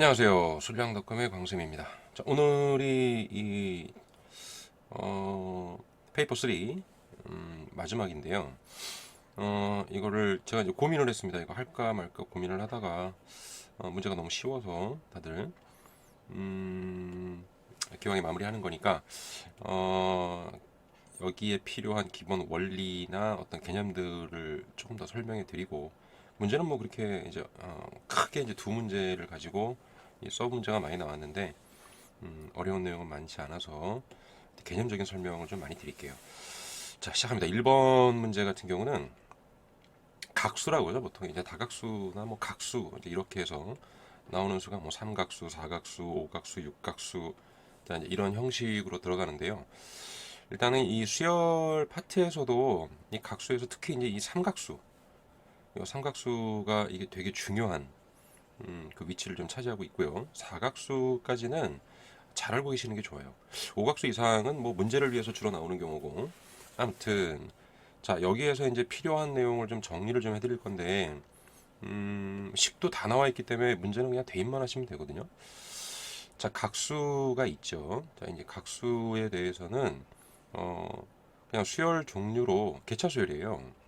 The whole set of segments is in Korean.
안녕하세요. 술량닷컴의 광쌤입니다. 자, 오늘이 페이퍼 3 마지막인데요. 이거를 제가 이제 고민을 했습니다. 이거 할까 말까 고민을 하다가 문제가 너무 쉬워서 다들 기왕에 마무리하는 거니까 여기에 필요한 기본 원리나 어떤 개념들을 조금 더 설명해 드리고, 문제는 뭐 그렇게 이제 크게 이제 두 문제를 가지고 이 서브 문제가 많이 나왔는데 어려운 내용은 많지 않아서 개념적인 설명을 좀 많이 드릴게요. 자, 시작합니다. 1번 문제 같은 경우는 각수라고 하죠. 보통 이제 다각수나 뭐 각수 이제 이렇게 해서 나오는 수가 뭐 삼각수, 사각수, 오각수, 육각수 이제 이런 형식으로 들어가는데요. 일단은 이 수열 파트에서도 이 각수에서 특히 이제 이 삼각수, 이 삼각수가 이게 되게 중요한 그 위치를 좀 차지하고 있고요. 사각수까지는 잘 알고 계시는 게 좋아요. 오각수 이상은 뭐 문제를 위해서 주로 나오는 경우고, 아무튼 자, 여기에서 이제 필요한 내용을 좀 정리를 좀 해드릴 건데, 식도 다 나와 있기 때문에 문제는 그냥 대입만 하시면 되거든요. 자, 각수가 있죠. 자, 이제 각수에 대해서는 그냥 수열 종류로 개차수열이에요.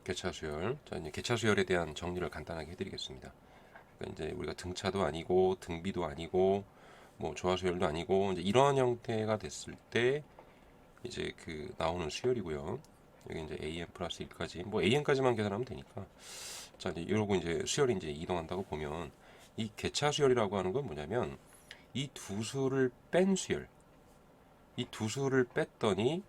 개차수열. 자, 이제 개차수열에 대한 정리를 간단하게 해드리겠습니다. 그러니까 이제 우리가 등차도 아니고 등비도 아니고 뭐 조화수열도 아니고 이제 이런 형태가 됐을 때 이제 그 나오는 수열이고요. 여기 이제 an 플러스 1까지 뭐 an까지만 계산하면 되니까, 자 이제 이러고 이제 수열이 이제 이동한다고 보면, 이 개차수열이라고 하는 건 뭐냐면 이 두 수를 뺀 수열, 이 두 수를 뺐더니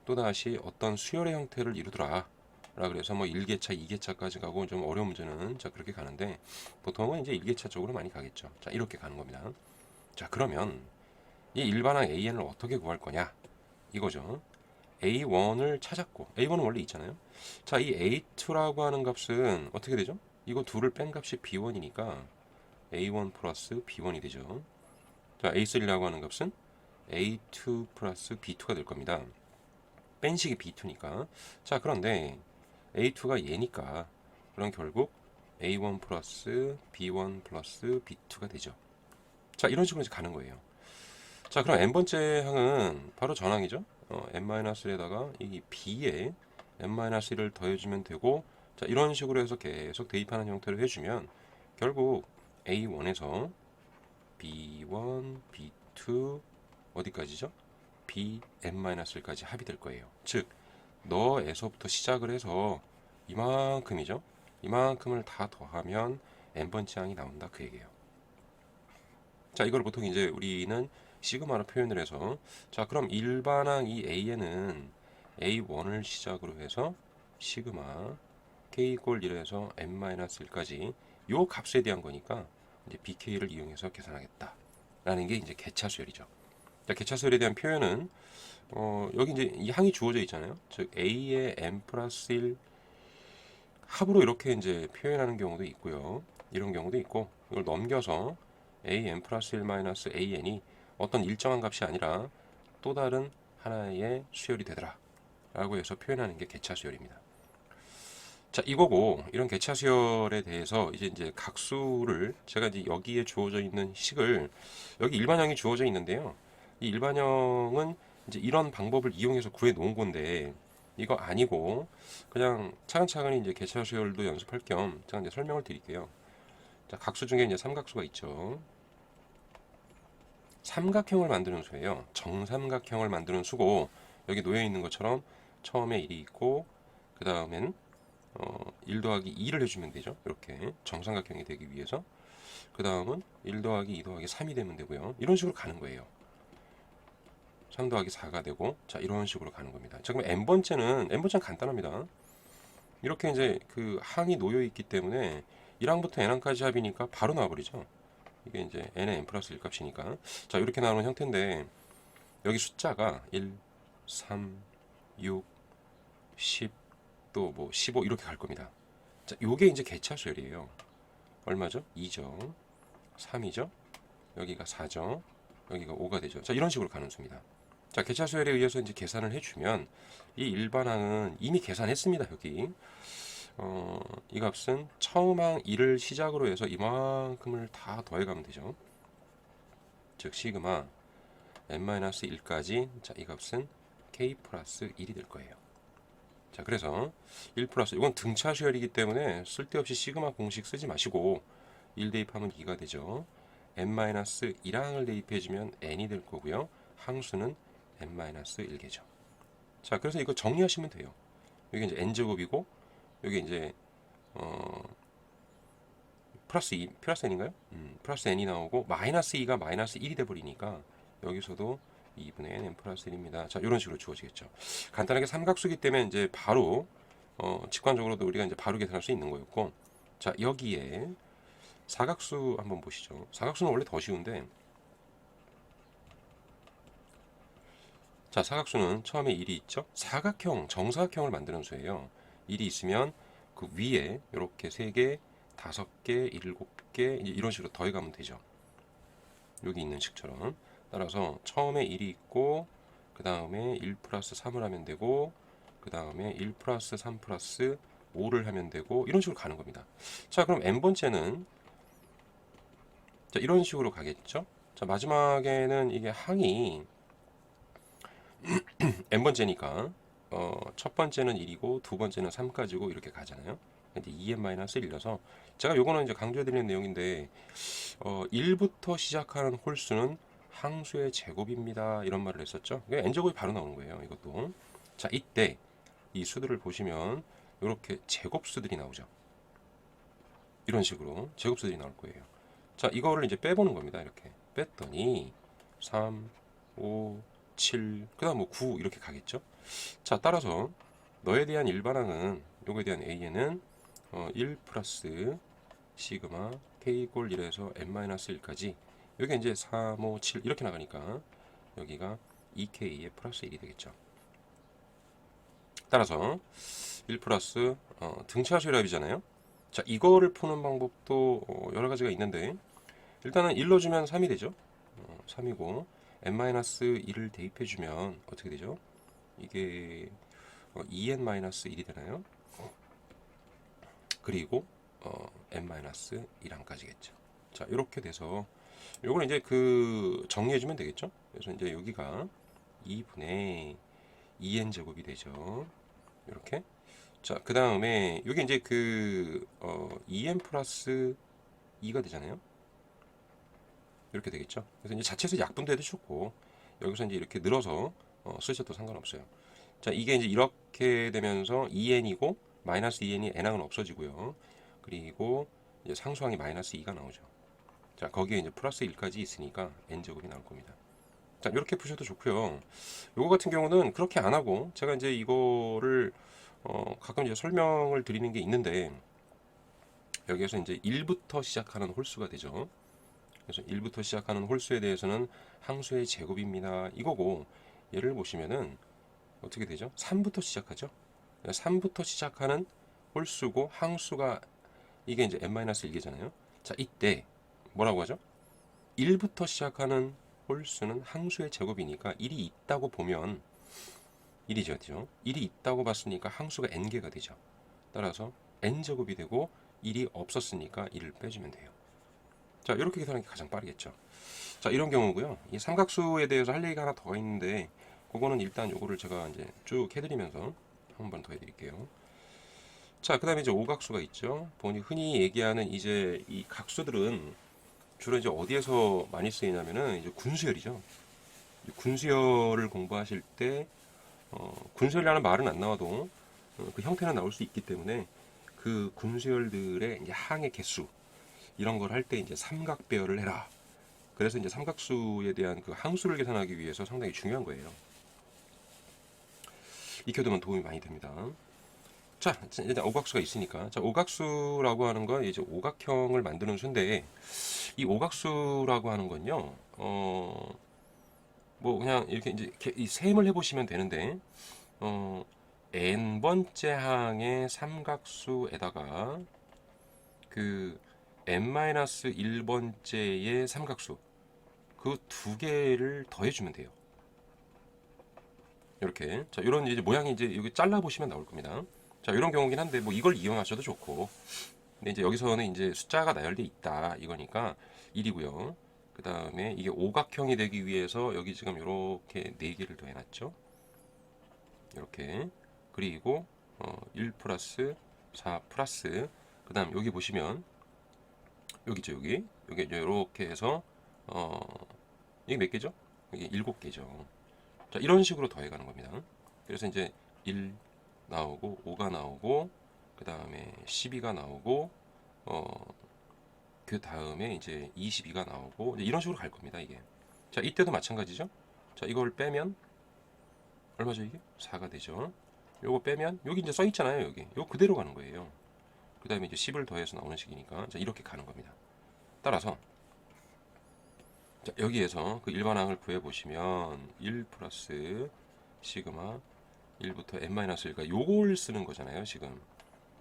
또다시 어떤 수열의 형태를 이루더라 라 그래서 뭐 1개차, 2개차까지 가고, 좀 어려운 문제는 자 그렇게 가는데 보통은 이제 1개차 쪽으로 많이 가겠죠. 자, 이렇게 가는 겁니다. 자, 그러면 이 일반항 an을 어떻게 구할 거냐 이거죠. a1을 찾았고, a1은 원래 있잖아요. 자, 이 a2라고 하는 값은 어떻게 되죠? 이거 둘을 뺀 값이 b1이니까 a1 플러스 b1이 되죠. 자, a3라고 하는 값은 a2 플러스 b2가 될 겁니다. 뺀식이 b2니까. 자, 그런데 a2가 얘니까 그럼 결국 a1 플러스 b1 플러스 b2가 되죠. 자, 이런 식으로 이제 가는 거예요. 자, 그럼 n번째 항은 바로 전항이죠. n-1에다가 이 b에 n-1을 더해주면 되고, 자, 이런 식으로 해서 계속 대입하는 형태로 해주면 결국 a1에서 b1, b2 어디까지죠? bn-1까지 합이 될 거예요. 즉 너에서부터 시작을 해서 이만큼이죠. 이만큼을 다 더하면 n번째 항이 나온다 그 얘기예요. 자, 이걸 보통 이제 우리는 시그마로 표현을 해서, 자 그럼 일반항 이 a는 a1을 시작으로 해서 시그마 k 이꼴 1에서 n-1까지 요 값에 대한 거니까 이제 bk를 이용해서 계산하겠다 라는 게 이제 개차수열이죠. 자, 개차수열에 대한 표현은 여기 이제 이 항이 주어져 있잖아요. 즉 a의 n 플러스 1 합으로 이렇게 이제 표현하는 경우도 있고요. 이런 경우도 있고, 이걸 넘겨서 an 플러스 1 마이너스 an이 어떤 일정한 값이 아니라 또 다른 하나의 수열이 되더라 라고 해서 표현하는 게 개차수열입니다. 자, 이거고, 이런 개차수열에 대해서 이제 각수를 제가 이제 여기에 주어져 있는 식을, 여기 일반형이 주어져 있는데요. 이 일반형은 이제 이런 방법을 이용해서 구해 놓은 건데, 이거 아니고 그냥 차근차근 이제 개차수열도 연습할 겸 제가 이제 설명을 드릴게요. 자, 각수 중에 이제 삼각수가 있죠. 삼각형을 만드는 수예요. 정삼각형을 만드는 수고, 여기 놓여 있는 것처럼 처음에 1이 있고 그 다음엔 1 더하기 2를 해주면 되죠. 이렇게 정삼각형이 되기 위해서. 그 다음은 1 더하기 2 더하기 3이 되면 되고요. 이런 식으로 가는 거예요. 3 더하기 4가 되고, 자 이런 식으로 가는 겁니다. 자, 그럼 n번째는 간단합니다. 이렇게 이제 그 항이 놓여 있기 때문에 1항부터 n항까지 합이니까 바로 나와버리죠. 이게 이제 n의 n 플러스 1 값이니까. 자, 이렇게 나오는 형태인데 여기 숫자가 1, 3, 6, 10, 또 뭐 15 이렇게 갈 겁니다. 자, 요게 이제 개차수열이에요. 얼마죠? 2죠. 3이죠. 여기가 4죠. 여기가 5가 되죠. 자, 이런 식으로 가는 수입니다. 자, 개차수열에 의해서 이제 계산을 해주면 이 일반항은 이미 계산했습니다. 여기 이 값은 처음 항 1을 시작으로 해서 이만큼을 다 더해가면 되죠. 즉 시그마 n-1까지 자, 이 값은 k 플러스 1이 될 거예요. 자, 그래서 1 플러스 이건 등차 수열이기 때문에 쓸데없이 시그마 공식 쓰지 마시고 1 대입하면 2가 되죠. n-1항을 대입해주면 n이 될 거고요. 항수는 n-1개죠. 자, 그래서 이거 정리하시면 돼요. 여기 이제 n제곱이고 여기 이제 플러스 2, 플러스 n인가요? 플러스 n이 나오고 마이너스 2가 마이너스 1이 돼버리니까 여기서도 2분의 n 플러스 1입니다. 자, 이런 식으로 주어지겠죠. 간단하게 삼각수기 때문에 이제 바로 직관적으로도 우리가 이제 바로 계산할 수 있는 거였고, 자, 여기에 사각수 한번 보시죠. 사각수는 원래 더 쉬운데, 자, 사각수는 처음에 1이 있죠. 사각형, 정사각형을 만드는 수예요. 1이 있으면 그 위에 이렇게 3개, 5개, 7개 이런 식으로 더해가면 되죠. 여기 있는 식처럼. 따라서 처음에 1이 있고 그 다음에 1 플러스 3을 하면 되고 그 다음에 1 플러스 3 플러스 5를 하면 되고 이런 식으로 가는 겁니다. 자, 그럼 n번째는 자, 이런 식으로 가겠죠. 자, 마지막에는 이게 항이 n번째니까 첫 번째는 1이고 두 번째는 3까지고 이렇게 가잖아요. 근데 2n-1이라서 제가 요거는 이제 강조해드리는 내용인데 1부터 시작하는 홀수는 항수의 제곱입니다. 이런 말을 했었죠. n제곱이 바로 나오는 거예요. 이것도. 자, 이때 이 수들을 보시면 이렇게 제곱수들이 나오죠. 이런 식으로 제곱수들이 나올 거예요. 자, 이거를 이제 빼보는 겁니다. 이렇게 뺐더니 3, 5, 7, 그 다음 뭐 9 이렇게 가겠죠. 자, 따라서 너에 대한 일반항은 요거에 대한 a는 1 플러스 시그마 k 골 1에서 n-1까지 여기 이제 3, 5, 7 이렇게 나가니까 여기가 2k의 플러스 1이 되겠죠. 따라서 1 플러스 등차 수열합이잖아요. 자, 이거를 푸는 방법도 여러 가지가 있는데 일단은 1 넣어주면 3이 되죠. 3이고 n-1을 대입해주면 어떻게 되죠? 이게 2n-1이 되나요? 그리고 n-1항까지겠죠. 자, 이렇게 돼서 요거는 이제 그 정리해주면 되겠죠. 그래서 이제 여기가 2분의 2n 제곱이 되죠. 이렇게. 자, 그 다음에 여기 이제 그 2n 플러스 2가 되잖아요. 이렇게 되겠죠. 그래서 이제 자체에서 약분도 좋고 여기서 이제 이렇게 늘어서 쓰셔도 상관없어요. 자, 이게 이제 이렇게 되면서 2n이고 마이너스 2n이 n항은 없어지고요. 그리고 이제 상수항이 마이너스 2가 나오죠. 자, 거기에 이제 플러스 1까지 있으니까 n제곱이 나올 겁니다. 자, 이렇게 푸셔도 좋고요. 요거 같은 경우는 그렇게 안 하고 제가 이제 이거를 가끔 이제 설명을 드리는 게 있는데 여기에서 이제 1부터 시작하는 홀수가 되죠. 그래서 1부터 시작하는 홀수에 대해서는 항수의 제곱입니다. 이거고 얘를 보시면은 어떻게 되죠? 3부터 시작하죠. 3부터 시작하는 홀수고 항수가 이게 이제 n-1개잖아요. 자, 이때 뭐라고 하죠? 1부터 시작하는 홀수는 항수의 제곱이니까 1이 있다고 보면 1이죠. 1이 있다고 봤으니까 항수가 n개가 되죠. 따라서 n제곱이 되고 1이 없었으니까 1을 빼주면 돼요. 자, 이렇게 계산하는 게 가장 빠르겠죠. 자, 이런 경우고요. 이 삼각수에 대해서 할 얘기가 하나 더 있는데 그거는 일단 요거를 제가 이제 쭉 해드리면서 한 번 더 해드릴게요. 자, 그 다음에 이제 오각수가 있죠. 보니 흔히 얘기하는 이제 이 각수들은 주로 이제 어디에서 많이 쓰이냐면은 이제 군수열이죠. 군수열을 공부하실 때 군수열이라는 말은 안 나와도 그 형태는 나올 수 있기 때문에 그 군수열들의 이제 항의 개수 이런 걸 할 때 이제 삼각배열을 해라. 그래서 이제 삼각수에 대한 그 항수를 계산하기 위해서 상당히 중요한 거예요. 익혀두면 도움이 많이 됩니다. 자, 일단 오각수가 있으니까. 자, 오각수라고 하는 건 이제 오각형을 만드는 수인데, 이 오각수라고 하는 건요, 뭐 그냥 이렇게 이제 이 셈을 해보시면 되는데, n번째 항의 삼각수에다가 그 n-1번째의 삼각수 그 두 개를 더해주면 돼요. 이렇게 자, 이런 이제 모양이 이제 여기 잘라 보시면 나올 겁니다. 자, 이런 경우긴 한데 뭐 이걸 이용하셔도 좋고. 근데 이제 여기서는 이제 숫자가 나열돼 있다 이거니까 1이고요. 그 다음에 이게 오각형이 되기 위해서 여기 지금 이렇게 4개를 더해놨죠. 이렇게. 그리고 1 플러스 4 플러스 그 다음 여기 보시면 여기죠. 여기 이제 이렇게 해서 어, 이게 몇 개죠? 이게 7개죠. 자, 이런 식으로 더해가는 겁니다. 그래서 이제 1 나오고 5가 나오고 그 다음에 12가 나오고 그 다음에 이제 22가 나오고 이제 이런 식으로 갈 겁니다. 이게. 자, 이때도 마찬가지죠. 자, 이걸 빼면 얼마죠 이게? 4가 되죠. 요거 빼면 여기 이제 써 있잖아요. 여기. 요 그대로 가는 거예요. 그 다음에 이제 10을 더해서 나오는 식이니까 자, 이렇게 가는 겁니다. 따라서 자, 여기에서 그 일반항을 구해 보시면 1 플러스 시그마 1부터 n-1가 요걸 쓰는 거잖아요, 지금.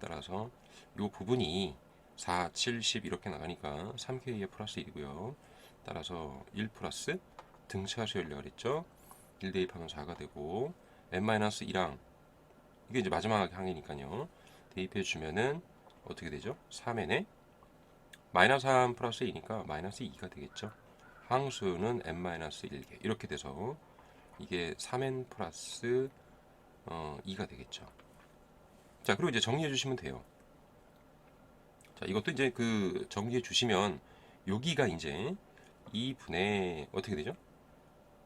따라서 요 부분이 4, 7, 10 이렇게 나가니까 3K의 플러스 1이고요. 따라서 1 플러스 등차 수열려 그랬죠. 1 대입하면 4가 되고 n-1항 이게 이제 마지막 항이니까요. 대입해 주면은 어떻게 되죠? 3n에 마이너스 3 플러스 2니까 마이너스 2가 되겠죠. 항수는 n-1개 이렇게 돼서 이게 3n 플러스 2가 되겠죠. 자, 그리고 이제 정리해 주시면 돼요. 자, 이것도 이제 그 정리해 주시면 여기가 이제 2분의 어떻게 되죠?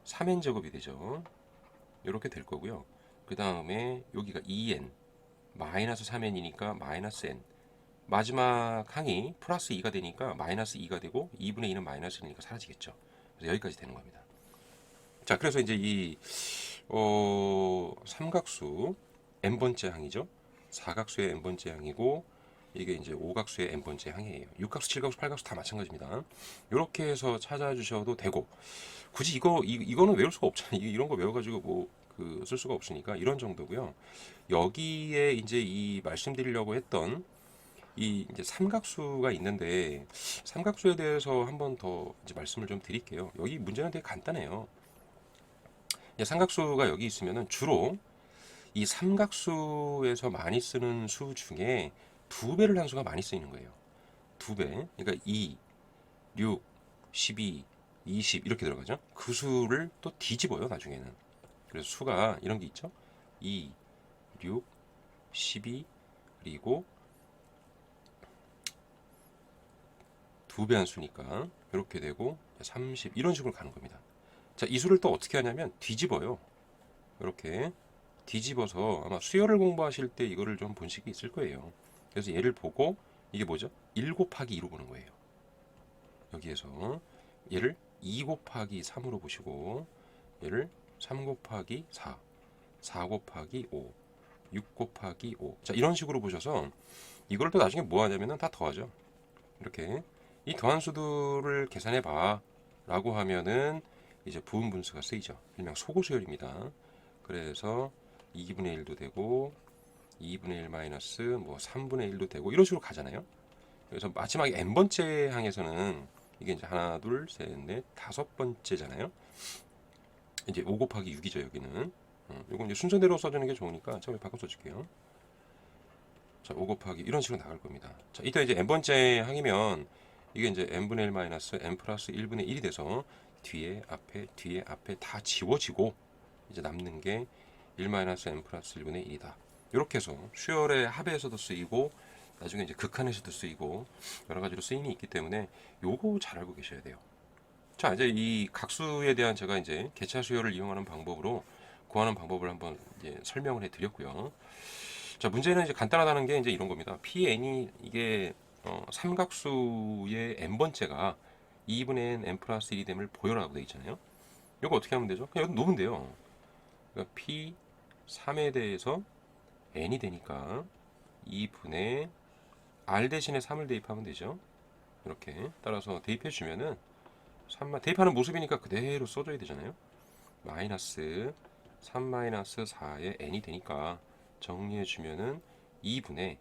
3n 제곱이 되죠. 이렇게 될 거고요. 그 다음에 여기가 2n 마이너스 3n이니까 마이너스 n 마지막 항이 플러스 2가 되니까 마이너스 2가 되고 2분의 2는 마이너스 1이니까 사라지겠죠. 그래서 여기까지 되는 겁니다. 자, 그래서 이제 이 삼각수 n번째 항이죠. 사각수의 n번째 항이고 이게 이제 오각수의 n번째 항이에요. 6각수, 7각수, 8각수 다 마찬가지입니다. 이렇게 해서 찾아주셔도 되고 굳이 이거는 외울 수가 없잖아요. 이런 거 외워가지고 뭐 그 쓸 수가 없으니까 이런 정도고요. 여기에 이제 이 말씀드리려고 했던 이 이제 삼각수가 있는데 삼각수에 대해서 한번 더 이제 말씀을 좀 드릴게요. 여기 문제는 되게 간단해요. 삼각수가 여기 있으면은 주로 이 삼각수에서 많이 쓰는 수 중에 2배를 한 수가 많이 쓰이는 거예요. 2배. 그러니까 2, 6, 12, 20 이렇게 들어가죠. 그 수를 또 뒤집어요, 나중에는. 그래서 수가 이런 게 있죠. 2, 6, 12 그리고 2배 한 수니까 이렇게 되고 30 이런 식으로 가는 겁니다. 자, 이 수를 또 어떻게 하냐면 뒤집어요. 이렇게 뒤집어서 아마 수열을 공부하실 때 이거를 좀 본 적이 있을 거예요. 그래서 얘를 보고 이게 뭐죠? 1 곱하기 2로 보는 거예요. 여기에서 얘를 2 곱하기 3으로 보시고 얘를 3 곱하기 4, 4 곱하기 5, 6 곱하기 5. 자, 이런 식으로 보셔서 이걸 또 나중에 뭐 하냐면은 다 더하죠. 이렇게 이 더한 수들을 계산해 봐 라고 하면은 이제 부분 분수가 쓰이죠. 일명 소고수열입니다. 그래서 2분의 1도 되고 2분의 1 마이너스 뭐 3분의 1도 되고 이런 식으로 가잖아요. 그래서 마지막에 n번째 항에서는 이게 이제 하나, 둘, 셋, 넷, 5번째잖아요. 이제 5 곱하기 6이죠, 여기는. 이건 이제 순서대로 써주는 게 좋으니까 처음에 바꿔 써줄게요. 자, 5 곱하기 이런 식으로 나갈 겁니다. 자, 이때 이제 n번째 항이면 이게 이제 n분의 1 마이너스 n 플러스 1분의 1이 돼서 뒤에 앞에 다 지워지고 이제 남는 게 1 마이너스 n 플러스 1분의 1이다. 이렇게 해서 수열의 합에서도 쓰이고 나중에 이제 극한에서도 쓰이고 여러 가지로 쓰임이 있기 때문에 요거 잘 알고 계셔야 돼요. 자, 이제 이 각수에 대한 제가 이제 개차 수열을 이용하는 방법으로 구하는 방법을 한번 이제 설명을 해드렸고요. 자, 문제는 이제 간단하다는 게 이제 이런 겁니다. Pn이 이게 삼각수의 n번째가 2분의 n 플러스 1이 됨을 보여라고 되어 있잖아요. 이거 어떻게 하면 되죠? 그냥 여기 놓으면 돼요. 그러니까 P 3에 대해서 n이 되니까 2분의 r 대신에 3을 대입하면 되죠. 이렇게 따라서 대입해 주면은 3만 대입하는 모습이니까 그대로 써줘야 되잖아요. 마이너스 3 마이너스 4의 n이 되니까 정리해 주면은 2분의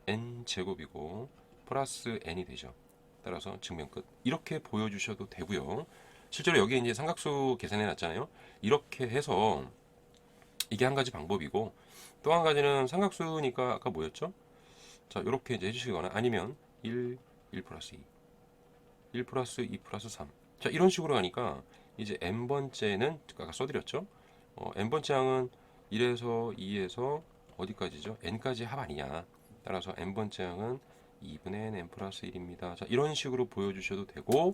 n 제곱이고 플러스 n이 되죠. 따라서 증명 끝. 이렇게 보여주셔도 되고요. 실제로 여기 이제 삼각수 계산해 놨잖아요. 이렇게 해서 이게 한 가지 방법이고, 또 한 가지는 삼각수니까 아까 뭐였죠? 자, 이렇게 이제 해주시거나 아니면 1, 1 플러스 2, 1 플러스 2 플러스 3. 자, 이런 식으로 가니까 이제 n번째는 아까 써드렸죠? n번째 항은 1에서 2에서 어디까지죠? n까지 합 아니냐. 따라서 n번째 항은 2분의 n 플러스 1입니다. 자, 이런 식으로 보여주셔도 되고,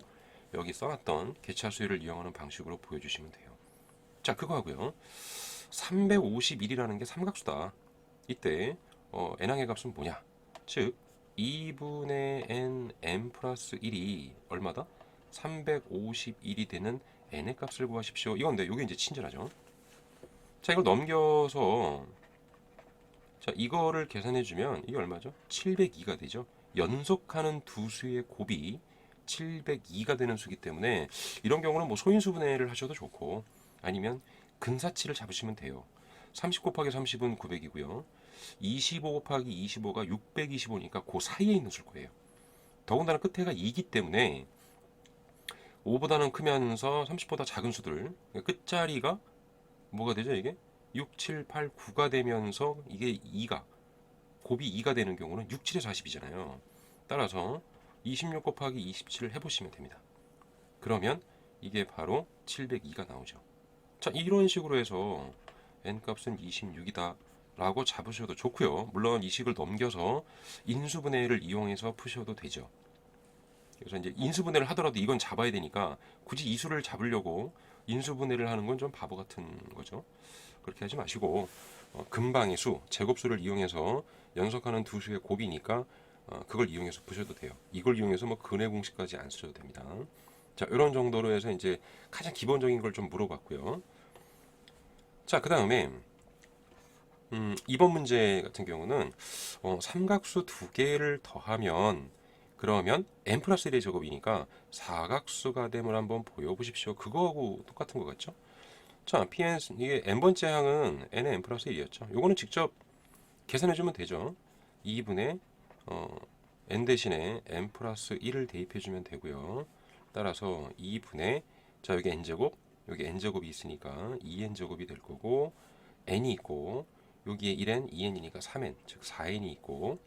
여기 써놨던 개차수열을 이용하는 방식으로 보여주시면 돼요. 자, 그거 하고요. 351이라는 게 삼각수다. 이때 n항의 값은 뭐냐? 즉 2분의 n 플러스 1이 얼마다? 351이 되는 n의 값을 구하십시오. 이건데 이게 이제 친절하죠. 자, 이걸 넘겨서 자, 이거를 계산해 주면 이게 얼마죠? 702가 되죠. 연속하는 두 수의 곱이 702가 되는 수기 때문에 이런 경우는 뭐 소인수분해를 하셔도 좋고, 아니면 근사치를 잡으시면 돼요. 30 곱하기 30은 900이고요. 25 곱하기 25가 625니까 그 사이에 있는 술 거예요. 더군다나 끝에가 2기 때문에 5보다는 크면서 30보다 작은 수들, 끝자리가 뭐가 되죠? 이게 6, 7, 8, 9가 되면서 이게 2가 곱이 2가 되는 경우는 6, 7에 40이잖아요. 따라서 26 곱하기 27을 해보시면 됩니다. 그러면 이게 바로 702가 나오죠. 자, 이런 식으로 해서 n값은 26이다 라고 잡으셔도 좋고요. 물론 이 식을 넘겨서 인수분해를 이용해서 푸셔도 되죠. 그래서 이제 인수분해를 하더라도 이건 잡아야 되니까 굳이 이 수를 잡으려고 인수분해를 하는 건 좀 바보 같은 거죠. 그렇게 하지 마시고 근방의 수, 제곱수를 이용해서 연속하는 두 수의 곱이니까 그걸 이용해서 푸셔도 돼요. 이걸 이용해서 뭐 근의 공식까지 안 쓰셔도 됩니다. 자, 이런 정도로 해서 이제 가장 기본적인 걸 좀 물어봤고요. 자, 그 다음에 2번 문제 같은 경우는 삼각수 두 개를 더하면 그러면 n 플러스 1의 제곱이니까 사각수가 됨을 한번 보여보십시오. 그거하고 똑같은 것 같죠? 자, pn 이게 n번째 항은 n의 n 플러스 1이었죠. 요거는 직접 계산해주면 되죠. 2분의 n 대신에 n 플러스 1을 대입해주면 되고요. 따라서 2분의 자, 여기 n제곱, 여기 n제곱이 있으니까 2n제곱이 될 거고, n이 있고 여기에 1n, 2n이니까 3n, 즉 4n이 있고,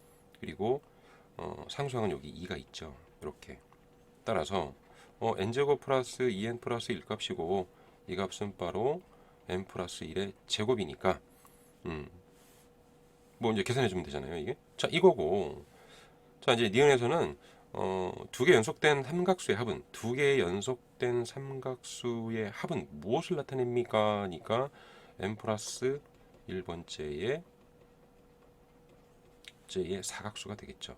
그리고 상수항은 여기 2가 있죠. 이렇게 따라서 n제곱 플러스 2n 플러스 1 값이고, 이 값은 바로 n 플러스 1의 제곱이니까 뭐 이제 계산해 주면 되잖아요. 이게 자, 이거고, 자, 이제 니은에서는 두 개 연속된 삼각수의 합은, 두 개의 연속된 삼각수의 합은 무엇을 나타냅니까? 니까 n 플러스 1번째의 사각수가 되겠죠.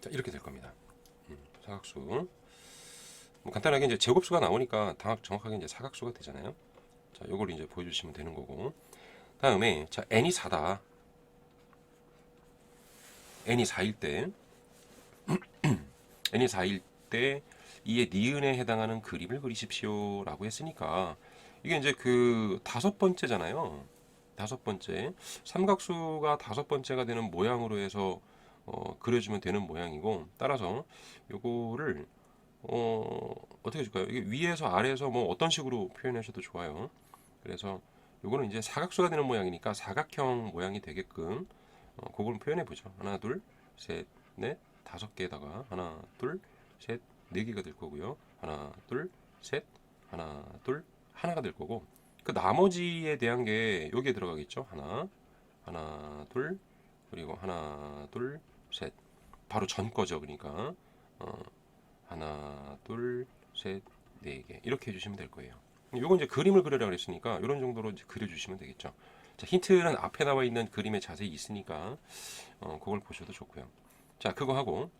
자, 이렇게 될 겁니다. 사각수. 뭐 간단하게 이제 제곱수가 나오니까 정확하게 이제 사각수가 되잖아요. 자, 요걸 이제 보여주시면 되는 거고. 다음에 자, n이 4다. n이 4일 때 n이 4일 때 이의 니은에 해당하는 그림을 그리십시오 라고 했으니까 이게 이제 그 다섯 번째잖아요. 다섯 번째 삼각수가 다섯 번째가 되는 모양으로 해서 그려주면 되는 모양이고, 따라서 요거를 어떻게 해줄까요? 이게 위에서 아래에서 뭐 어떤 식으로 표현하셔도 좋아요. 그래서 요거는 이제 사각수가 되는 모양이니까 사각형 모양이 되게끔 그걸 표현해 보죠. 하나, 둘, 셋, 넷, 다섯 개에다가 하나, 둘, 셋, 네 개가 될 거고요. 하나, 둘, 셋, 하나, 둘, 하나가 될 거고, 그 나머지에 대한 게 여기에 들어가겠죠. 하나, 둘, 그리고 하나, 둘, 셋. 바로 전 거죠. 그러니까 하나, 둘, 셋, 네 개. 이렇게 해주시면 될 거예요. 요건 이제 그림을 그려라 그랬으니까 이런 정도로 이제 그려주시면 되겠죠. 자, 힌트는 앞에 나와 있는 그림에 자세히 있으니까 그걸 보셔도 좋고요. 자, 그거 하고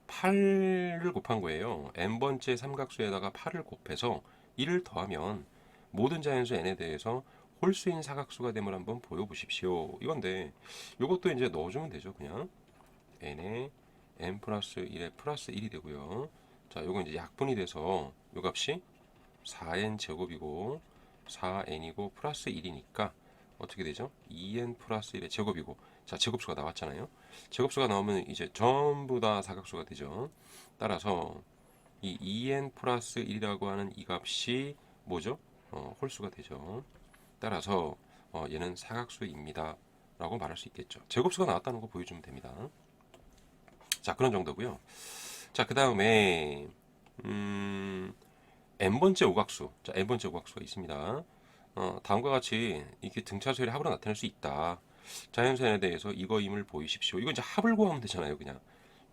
8을 곱한 거예요. n번째 삼각수에다가 8을 곱해서 1을 더하면 모든 자연수 n에 대해서 홀수인 사각수가 됨을 한번 보여보십시오. 이건데 이것도 이제 넣어주면 되죠. 그냥 n에 n 플러스 1에 플러스 1이 되고요. 자, 요건 이제 약분이 돼서 요 값이 4n 제곱이고 4n이고 플러스 1이니까 어떻게 되죠? 2n 플러스 1의 제곱이고, 자, 제곱수가 나왔잖아요. 제곱수가 나오면 이제 전부 다 사각수가 되죠. 따라서 이 2n 플러스 1이라고 하는 이 값이 뭐죠? 홀수가 되죠. 따라서 얘는 사각수입니다 라고 말할 수 있겠죠. 제곱수가 나왔다는 거 보여주면 됩니다. 자, 그런 정도고요. 자, 그 다음에 n번째 오각수. 자, n번째 오각수가 있습니다. 다음과 같이 이렇게 등차수열의 합으로 나타낼 수 있다. 자연수에 대해서 이거임을 보이십시오. 이거 이제 합을 구하면 되잖아요, 그냥.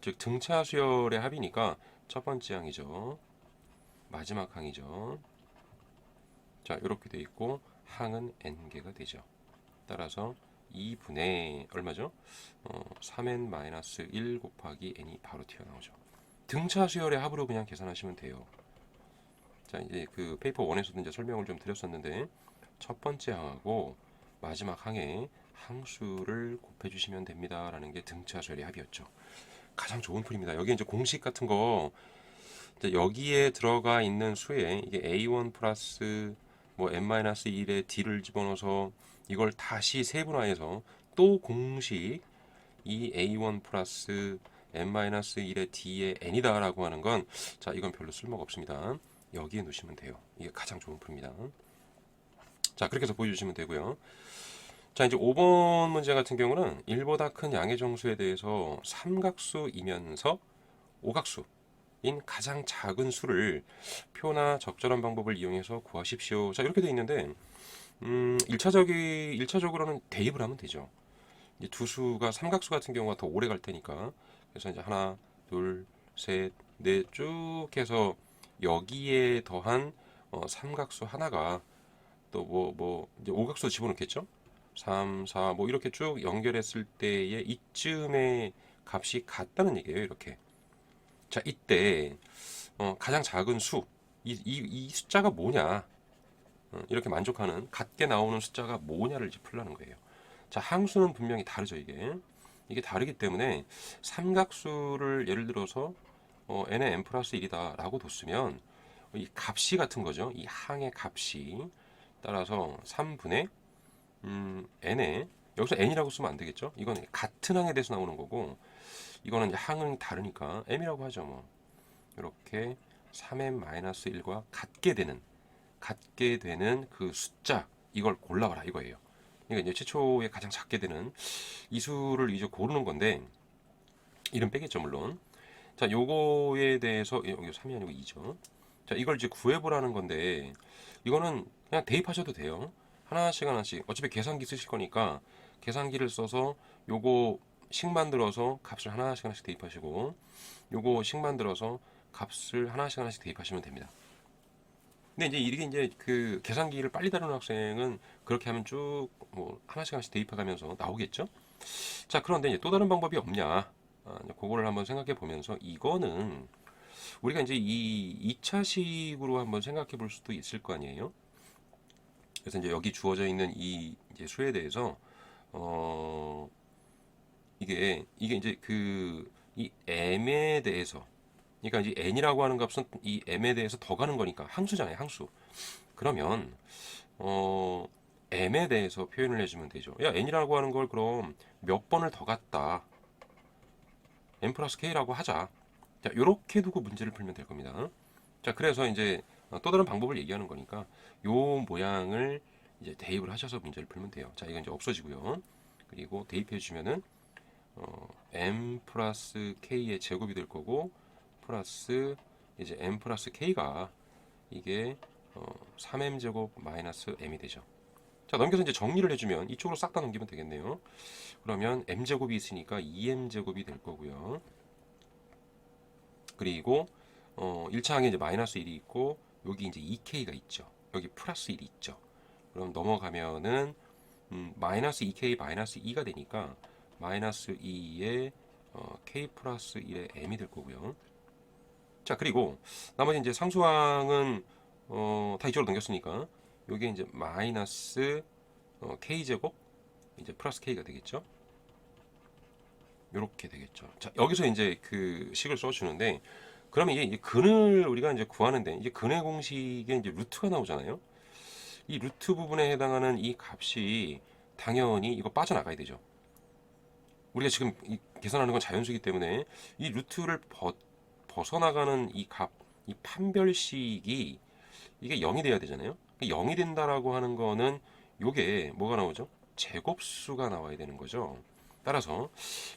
즉 등차수열의 합이니까 첫 번째 항이죠. 마지막 항이죠. 자, 이렇게 돼 있고 항은 n개가 되죠. 따라서 2분의 얼마죠? 3n-1 곱하기 n이 바로 튀어나오죠. 등차 수열의 합으로 그냥 계산하시면 돼요. 자, 이제 그 페이퍼 1에서도 이제 설명을 좀 드렸었는데 첫 번째 항하고 마지막 항에 항수를 곱해 주시면 됩니다라는 게 등차 수열의 합이었죠. 가장 좋은 풀입니다. 여기 이제 공식 같은 거 이제 여기에 들어가 있는 수에 이게 a1 플러스 뭐 n-1의 d를 집어넣어서 이걸 다시 세분화해서 또 공식 이 a1 플러스 n-1의 d의 n이다 라고 하는 건 자, 이건 별로 쓸모가 없습니다. 여기에 넣으시면 돼요. 이게 가장 좋은 풀입니다. 자, 그렇게 해서 보여주시면 되고요. 자, 이제 5번 문제 같은 경우는 1보다 큰 양의 정수에 대해서 삼각수이면서 오각수인 가장 작은 수를 표나 적절한 방법을 이용해서 구하십시오. 자, 이렇게 돼 있는데 1차적으로는 대입을 하면 되죠. 이제 두 수가 삼각수 같은 경우가 더 오래 갈 테니까 그래서 이제 하나, 둘, 셋, 넷 쭉 해서 여기에 더한 삼각수 하나가 또 뭐 이제 오각수 집어넣겠죠. 3, 4 뭐 이렇게 쭉 연결했을 때에 이쯤의 값이 같다는 얘기예요. 이렇게. 자, 이때 가장 작은 수, 이 숫자가 뭐냐? 이렇게 만족하는 같게 나오는 숫자가 뭐냐를 이제 풀라는 거예요. 자, 항수는 분명히 다르죠, 이게 다르기 때문에 삼각수를 예를 들어서 n의 n 플러스 1이다 라고 뒀으면 이 값이 같은 거죠. 이 항의 값이 따라서 3분의 n에 여기서 n이라고 쓰면 안 되겠죠. 이건 같은 항에 대해서 나오는 거고 이거는 이제 항은 다르니까 m이라고 하죠. 뭐 이렇게 3m-1과 같게 되는 그 숫자 이걸 골라봐라 이거예요. 그러니까 이제 최초에 가장 작게 되는 이 수를 이제 고르는 건데 이름 빼겠죠 물론. 자, 요거에 대해서 여기 3이 아니고 2죠. 자, 이걸 이제 구해보라는 건데 이거는 그냥 대입하셔도 돼요. 하나씩 어차피 계산기 쓰실 거니까 계산기를 써서 요거 식 만들어서 값을 하나씩 대입하시고 요거 식 만들어서 값을 하나씩 대입하시면 됩니다. 근데 이제 이게 이제 그 계산기를 빨리 다루는 학생은 그렇게 하면 쭉 뭐 하나씩 대입해가면서 나오겠죠. 자, 그런데 이제 또 다른 방법이 없냐? 이제 그거를 한번 생각해 보면서 이거는 우리가 이제 이 2차식으로 한번 생각해 볼 수도 있을 거 아니에요. 그래서 이제 여기 주어져 있는 이 이제 수에 대해서 이게 이제 그 이 m에 대해서 그러니까 이제 n이라고 하는 값은 이 m에 대해서 더 가는 거니까 항수잖아요, 항수. 그러면 m에 대해서 표현을 해주면 되죠. 야, n이라고 하는 걸 그럼 몇 번을 더 갔다. n 플러스 k라고 하자. 자, 요렇게 두고 문제를 풀면 될 겁니다. 자, 그래서 이제 또 다른 방법을 얘기하는 거니까 요 모양을 이제 대입을 하셔서 문제를 풀면 돼요. 자, 이건 이제 없어지고요. 그리고 대입해 주면은 m 플러스 k의 제곱이 될 거고 플러스 이제 m 플러스 k가 이게 3m 제곱 마이너스 m이 되죠. 자, 넘겨서 이제 정리를 해주면 이쪽으로 싹 다 넘기면 되겠네요. 그러면 m 제곱이 있으니까 2m 제곱이 될 거고요. 그리고 1차 항에 이제 마이너스 1이 있고 여기 이제 2k가 있죠. 여기 플러스 1이 있죠. 그럼 넘어가면은 마이너스 2k 마이너스 2가 되니까 마이너스 2에 k 플러스 1의 m이 될 거고요. 자, 그리고 나머지 이제 상수항은 다 이쪽으로 넘겼으니까 여기 이제 마이너스 k 제곱 이제 플러스 k가 되겠죠. 이렇게 되겠죠. 자, 여기서 이제 그 식을 써주는데 그러면 이게 근을 우리가 이제 구하는데 이제 근의 공식에 이제 루트가 나오잖아요. 이 루트 부분에 해당하는 이 값이 당연히 이거 빠져나가야 되죠. 우리가 지금 계산하는 건 자연수이기 때문에 이 루트를 벗어나가는 이 값, 이 판별식이 이게 0이 돼야 되잖아요. 0이 된다라고 하는 거는 요게 뭐가 나오죠? 제곱수가 나와야 되는 거죠. 따라서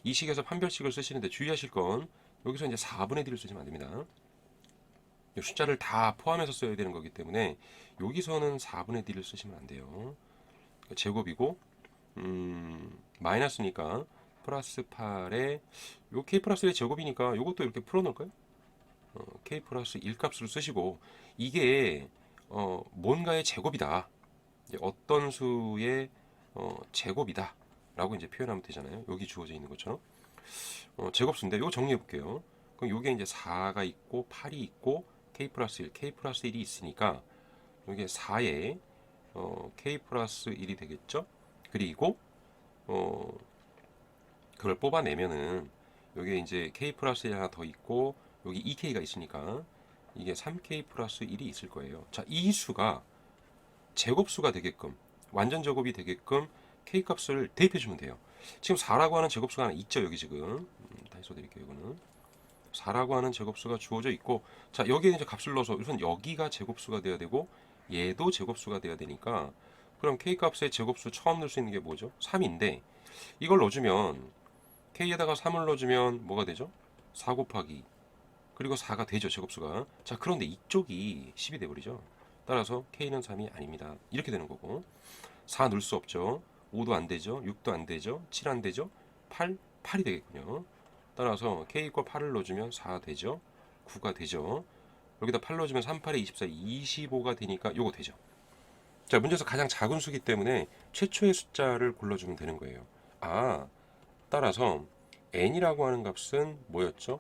이 식에서 판별식을 쓰시는데 주의하실 건 여기서 이제 4분의 D를 쓰시면 안 됩니다. 이 숫자를 다 포함해서 써야 되는 거기 때문에 여기서는 4분의 D를 쓰시면 안 돼요. 제곱이고 마이너스니까 플러스 8에 요 K 플러스 1의 제곱이니까 요것도 이렇게 풀어놓을까요? K 플러스 1 값으로 쓰시고 이게 뭔가의 제곱이다. 어떤 수의 제곱이다. 라고 이제 표현하면 되잖아요. 여기 주어져 있는 것처럼. 제곱수인데 이거 정리해 볼게요. 그럼 요게 이제 4가 있고 8이 있고 K 플러스 1, K 플러스 1이 있으니까 이게 4에 K 플러스 1이 되겠죠? 그리고 그걸 뽑아내면은 여기에 이제 K 플러스 1 하나 더 있고 여기 2K가 있으니까 이게 3K 플러스 1이 있을 거예요. 자, 이 수가 제곱수가 되게끔 완전 제곱이 되게끔 K 값을 대입해 주면 돼요. 지금 4라고 하는 제곱수가 하나 있죠. 여기 지금 다시 써드릴게요. 이거는 4라고 하는 제곱수가 주어져 있고 자 여기에 이제 값을 넣어서 우선 여기가 제곱수가 돼야 되고 얘도 제곱수가 돼야 되니까 그럼 K 값의 제곱수 처음 넣을 수 있는 게 뭐죠? 3인데 이걸 넣어주면 K에다가 3을 넣어주면 뭐가 되죠? 4 곱하기 그리고 4가 되죠. 제곱수가. 자 그런데 이쪽이 10이 돼버리죠. 따라서 K는 3이 아닙니다. 이렇게 되는 거고 4 넣을 수 없죠. 5도 안 되죠. 6도 안 되죠. 7 안 되죠. 8이 되겠군요. 따라서 K 이퀄 8을 넣어주면 4 되죠. 9가 되죠. 여기다 8 넣어주면 3, 8에 24, 25가 되니까 요거 되죠. 자, 문제에서 가장 작은 수기 때문에 최초의 숫자를 골라주면 되는 거예요. 아, 따라서 n이라고 하는 값은 뭐였죠?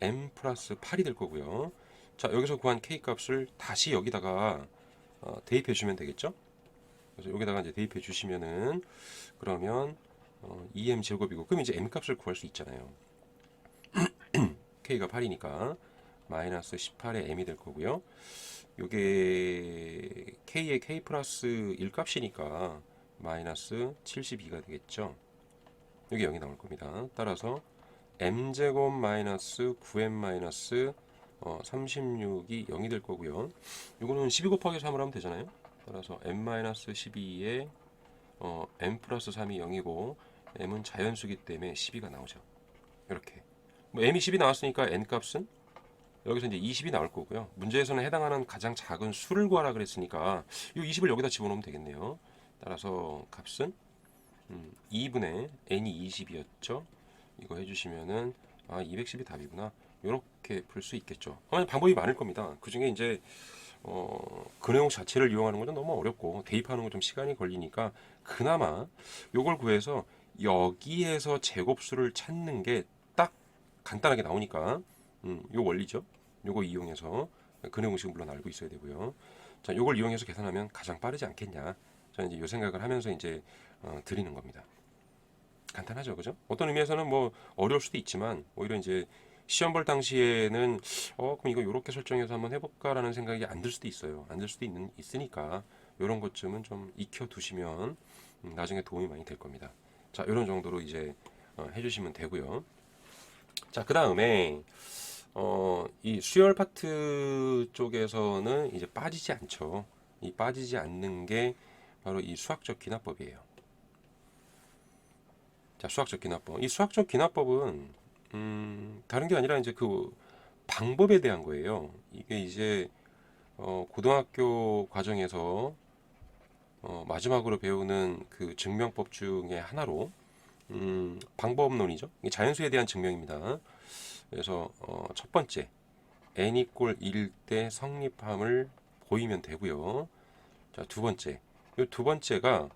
m 플러스 8이 될 거고요. 자, 여기서 구한 k 값을 다시 여기다가 대입해 주면 되겠죠? 그래서 여기다가 이제 대입해 주시면은 그러면 2m 제곱이고 그럼 이제 m 값을 구할 수 있잖아요. k가 8이니까 마이너스 18의 m이 될 거고요. 요게 k의 k 플러스 1 값이니까 마이너스 72가 되겠죠. 여기 0이 나올 겁니다. 따라서 m제곱 마이너스 9m 마이너스 36이 0이 될 거고요. 이거는 12 곱하기 3을 하면 되잖아요. 따라서 m 마이너스 12에 m 플러스 3이 0이고 m은 자연수기 때문에 12가 나오죠. 이렇게 뭐 m이 10이 나왔으니까 n 값은 여기서 이제 20이 나올 거고요. 문제에서는 해당하는 가장 작은 수를 구하라 그랬으니까 이 20을 여기다 집어넣으면 되겠네요. 따라서 값은 2분의 n이 20이었죠. 이거 해주시면은 210이 답이구나. 이렇게 풀 수 있겠죠. 방법이 많을 겁니다. 그 중에 이제 그 내용 자체를 이용하는 건 너무 어렵고 대입하는 건 좀 시간이 걸리니까 그나마 요걸 구해서 여기에서 제곱수를 찾는 게 딱 간단하게 나오니까 요 원리죠. 요거 이용해서 그 내용식은 물론 알고 있어야 되고요. 자, 요걸 이용해서 계산하면 가장 빠르지 않겠냐. 저는 이제 요 생각을 하면서 이제 드리는 겁니다. 간단하죠, 그죠? 어떤 의미에서는 뭐 어려울 수도 있지만 오히려 이제 시험 볼 당시에는 그럼 이거 요렇게 설정해서 한번 해볼까라는 생각이 안 들 수도 있어요. 안 들 수도 있으니까 요런 것쯤은 좀 익혀 두시면 나중에 도움이 많이 될 겁니다. 자, 요런 정도로 이제 해주시면 되고요. 자, 그 다음에 이 수열 파트 쪽에서는 이제 빠지지 않죠. 이 빠지지 않는 게 바로 이 수학적 기납법이에요. 자, 수학적 기납법. 이 수학적 기납법은 다른 게 아니라 이제 그 방법에 대한 거예요. 이게 이제 고등학교 과정에서 마지막으로 배우는 그 증명법 중에 하나로 방법론이죠. 이게 자연수에 대한 증명입니다. 그래서 첫 번째 n 이꼴 1일 때 성립함을 보이면 되고요. 자, 두 번째. 이 두 번째가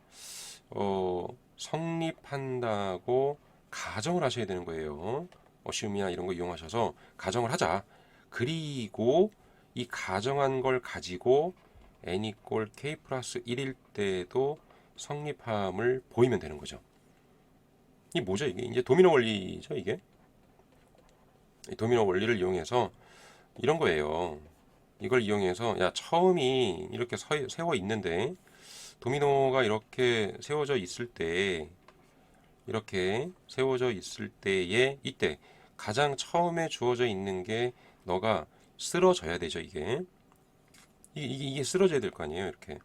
성립한다고 가정을 하셔야 되는 거예요. 어시움이나 이런 거 이용하셔서 가정을 하자. 그리고 이 가정한 걸 가지고 n 이꼴 k 플러스 1일 때도 성립함을 보이면 되는 거죠. 이게 뭐죠? 이게 이제 도미노 원리죠, 이게. 이 도미노 원리를 이용해서 이런 거예요. 이걸 이용해서 야, 처음이 이렇게 세워 있는데 도미노가 이렇게 세워져 있을 때 이렇게 세워져 있을 때에 이때 가장 처음에 주어져 있는 게 너가 쓰러져야 되죠, 이게. 이게 쓰러져야 될 거 아니에요. 이렇게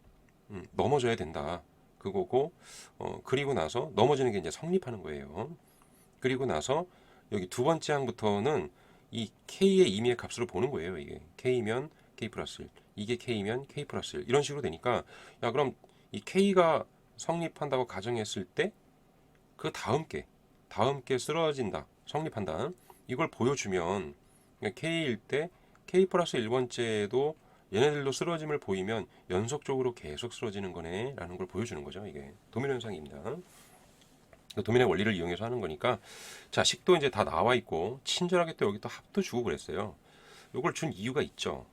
넘어져야 된다. 그거고 그리고 나서 넘어지는 게 이제 성립하는 거예요. 그리고 나서 여기 두 번째 항부터는 이 K의 임의의 값으로 보는 거예요. 이게 K면 K 플러스 1, 이게 K면 K 플러스 1 이런 식으로 되니까 야 그럼 이 K가 성립한다고 가정했을 때 그 다음 게 쓰러진다, 성립한다. 이걸 보여주면 그러니까 K일 때 K 플러스 1번째도 얘네들도 쓰러짐을 보이면 연속적으로 계속 쓰러지는 거네 라는 걸 보여주는 거죠. 이게 도미노 현상입니다. 도미노의 원리를 이용해서 하는 거니까 자 식도 이제 다 나와 있고 친절하게 또 여기 또 합도 주고 그랬어요. 이걸 준 이유가 있죠.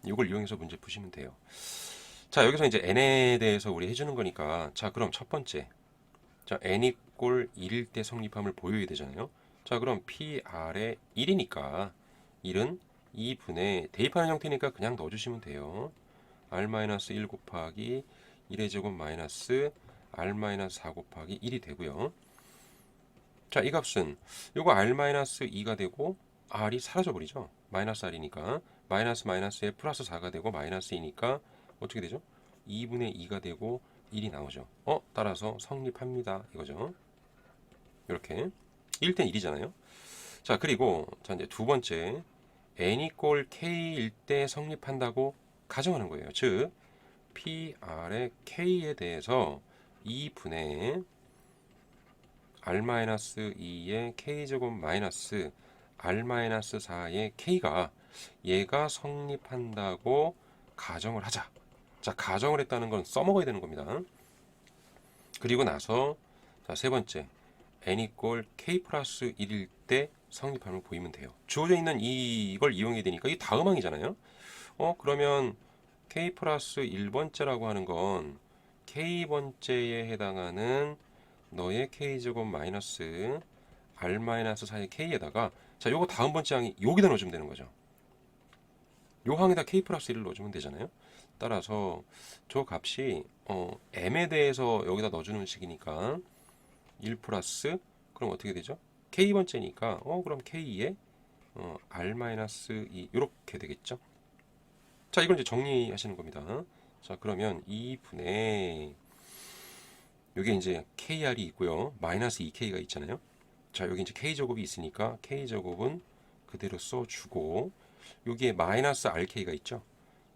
이걸 이용해서 문제 푸시면 돼요. 자 여기서 이제 n에 대해서 우리 해주는 거니까 자 그럼 첫 번째 자 n이 꼴 1일 때 성립함을 보여야 되잖아요. 자 그럼 PR의 1이니까 1은 2분의 대입하는 형태니까 그냥 넣어주시면 돼요. R-1 곱하기 1의 제곱 마이너스 R-4 곱하기 1이 되고요. 자, 이 값은 요거 R-2가 되고 R이 사라져 버리죠. 마이너스 R이니까 마이너스에 플러스 4가 되고 마이너스 2니까 어떻게 되죠? 2분의 2가 되고 1이 나오죠. 따라서 성립합니다. 이거죠. 이렇게 1땐 1이잖아요. 자, 그리고 자 이제 두 번째 n이 꼴 k일 때 성립한다고 가정하는 거예요. 즉 PR의 K에 대해서 2분의 R-2의 K제곱 마이너스 R-4의 K가 얘가 성립한다고 가정을 하자. 자, 가정을 했다는 건 써먹어야 되는 겁니다. 그리고 나서 자, 세 번째 n이 꼴 K 플러스 1일 때 성립함을 보이면 돼요. 주어져 있는 이걸 이용해야 되니까 이 다음 항이잖아요. 그러면 K 플러스 1번째라고 하는 건 K번째에 해당하는 너의 K제곱 마이너스 R-4의 K에다가 자 요거 다음 번째 항이 여기다 넣어주면 되는 거죠. 요 항에다 K 플러스 1을 넣어주면 되잖아요. 따라서 저 값이 M에 대해서 여기다 넣어주는 식이니까 1 플러스 그럼 어떻게 되죠? K번째니까 그럼 K에 R-2 이렇게 되겠죠. 자, 이걸 이제 정리하시는 겁니다. 자, 그러면 2분의 여기 이제 KR이 있고요. 마이너스 2K가 있잖아요. 자, 여기 이제 K제곱이 있으니까 K제곱은 그대로 써주고 여기에 마이너스 RK가 있죠.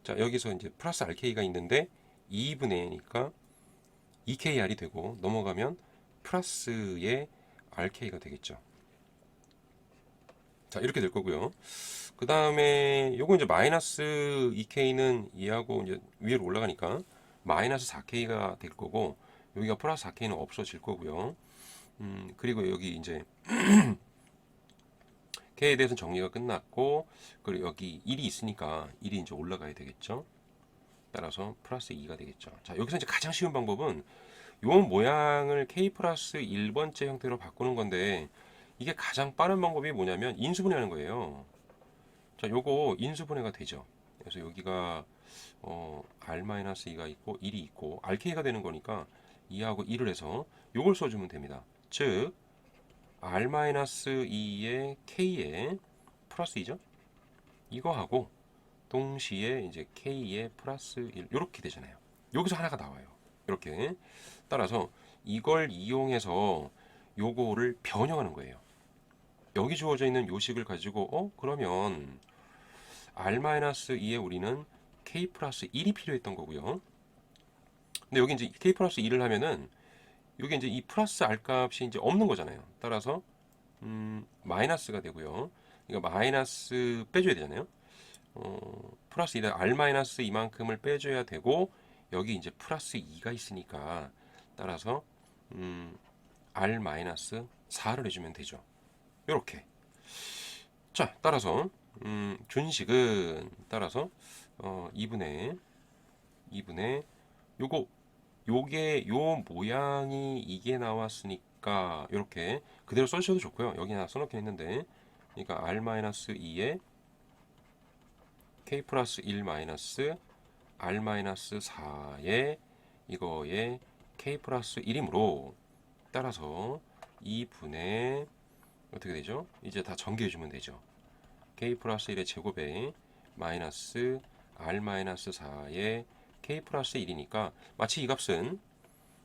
자, 여기서 이제 플러스 RK가 있는데 2분의 니까 2KR이 되고 넘어가면 플러스의 RK가 되겠죠. 자, 이렇게 될 거고요. 그 다음에 요거 이제 마이너스 2K는 얘하고 이제 위로 올라가니까 마이너스 4K가 될 거고 여기가 플러스 4K는 없어질 거고요. 그리고 여기 이제 K에 대해서는 정리가 끝났고 그리고 여기 1이 있으니까 1이 이제 올라가야 되겠죠. 따라서 플러스 2가 되겠죠. 자, 여기서 이제 가장 쉬운 방법은 요 모양을 K 플러스 1번째 형태로 바꾸는 건데 이게 가장 빠른 방법이 뭐냐면 인수분해하는 거예요. 자, 요거 인수분해가 되죠. 그래서 여기가 R-2가 있고 1이 있고 RK가 되는 거니까 2하고 1을 해서 요걸 써주면 됩니다. 즉 R-2의 K에 플러스 2죠. 이거하고 동시에 이제 K에 플러스 1 이렇게 되잖아요. 여기서 하나가 나와요. 이렇게 따라서 이걸 이용해서 요거를 변형하는 거예요. 여기 주어져 있는 요식을 가지고 그러면 R-2에 우리는 K 플러스 1이 필요했던 거고요. 근데 여기 이제 K 플러스 1을 하면은 여기 이제 이 플러스 R 값이 이제 없는 거잖아요. 따라서 마이너스가 되고요. 이거 마이너스 빼줘야 되잖아요. 플러스 2다 R 마이너스 이만큼을 빼줘야 되고 여기 이제 플러스 2가 있으니까 따라서 R 마이너스 4를 해주면 되죠. 요렇게. 자, 따라서 준식은 따라서 2분의 요게 요 모양이 이게 나왔으니까 이렇게 그대로 써주셔도 좋고요. 여기 하나 써놓긴 했는데 그러니까 R-2에 K 플러스 1 마이너스 R-4에 이거에 K 플러스 1이므로 따라서 2분의 어떻게 되죠? 이제 다 전개해 주면 되죠. K 플러스 1의 제곱에 마이너스 r-4의 k 플러스 1이니까 마치 이 값은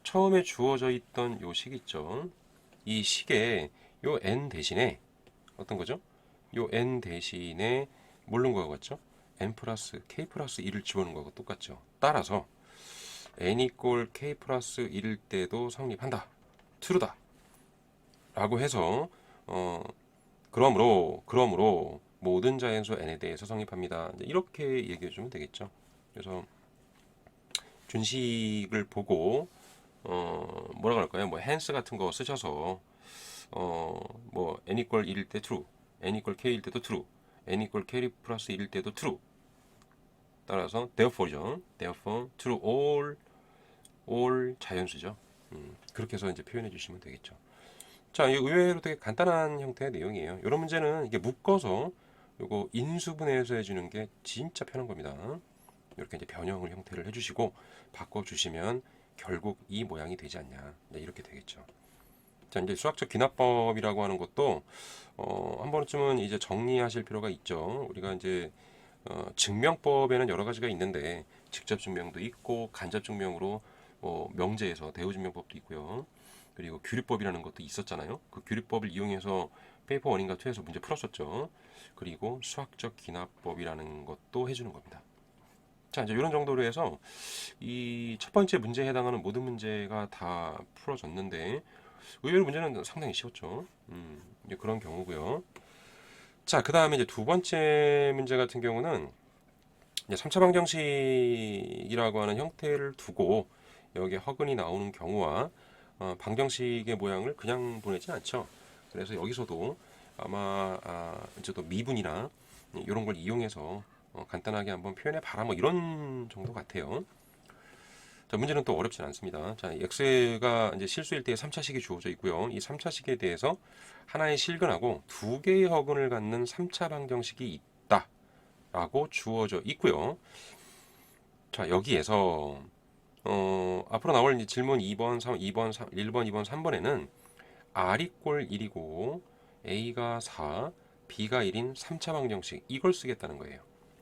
처음에 주어져 있던 요 식 있죠. 이 식에 요 n 대신에 어떤 거죠? 요 n 대신에 뭘 넣은 거와 같죠? n 플러스 k 플러스 1을 집어넣은 거하고 똑같죠. 따라서 n 이꼴 k 플러스 1일 때도 성립한다. true다. 라고 해서 그러므로 모든 자연수 n에 대해서 성립합니다. 이렇게 얘기해 주면 되겠죠. 그래서 준식을 보고 뭐라 그럴까요? 뭐 hence 같은 거 쓰셔서 뭐 n 이꼴 1일 때 true, n 이꼴 k일 때도 true, n 이꼴 k 플러스 1일 때도 true. 따라서 therefore죠. therefore true all 자연수죠. 그렇게 해서 이제 표현해 주시면 되겠죠. 자, 이 의외로 되게 간단한 형태의 내용이에요. 이런 문제는 이게 묶어서 요거 인수분해해서 해주는 게 진짜 편한 겁니다. 이렇게 이제 변형을 형태를 해주시고 바꿔주시면 결국 이 모양이 되지 않냐. 네, 이렇게 되겠죠. 자, 이제 수학적 귀납법이라고 하는 것도 한 번쯤은 이제 정리하실 필요가 있죠. 우리가 이제 증명법에는 여러 가지가 있는데 직접 증명도 있고 간접 증명으로 명제에서 대우증명법도 있고요. 그리고 규律법이라는 것도 있었잖아요. 그 규律법을 이용해서 페이퍼 1인가 2에서 문제 풀었었죠. 그리고 수학적 귀납법이라는 것도 해주는 겁니다. 자, 이제 이런 정도로 해서 이 첫 번째 문제에 해당하는 모든 문제가 다 풀어졌는데 의외로 문제는 상당히 쉬웠죠. 이제 그런 경우고요. 자, 그 다음에 이제 두 번째 문제 같은 경우는 이제 3차 방정식이라고 하는 형태를 두고 여기에 허근이 나오는 경우와 방정식의 모양을 그냥 보내진 않죠. 그래서 여기서도 아마 이제 또 미분이나 이런 걸 이용해서 간단하게 한번 표현해 봐라 뭐 이런 정도 같아요. 자, 문제는 또 어렵진 않습니다. 자, x가 이제 실수일 때 3차식이 주어져 있고요. 이 3차식에 대해서 하나의 실근하고 두 개의 허근을 갖는 3차 방정식이 있다라고 주어져 있고요. 자, 여기에서 앞으로 나올 이제 질문 2번, 1번, 2번, 3번에는 r이 꼴 1이고 a가 4, b가 1인 3차 방정식 이걸 쓰겠다는 거예요.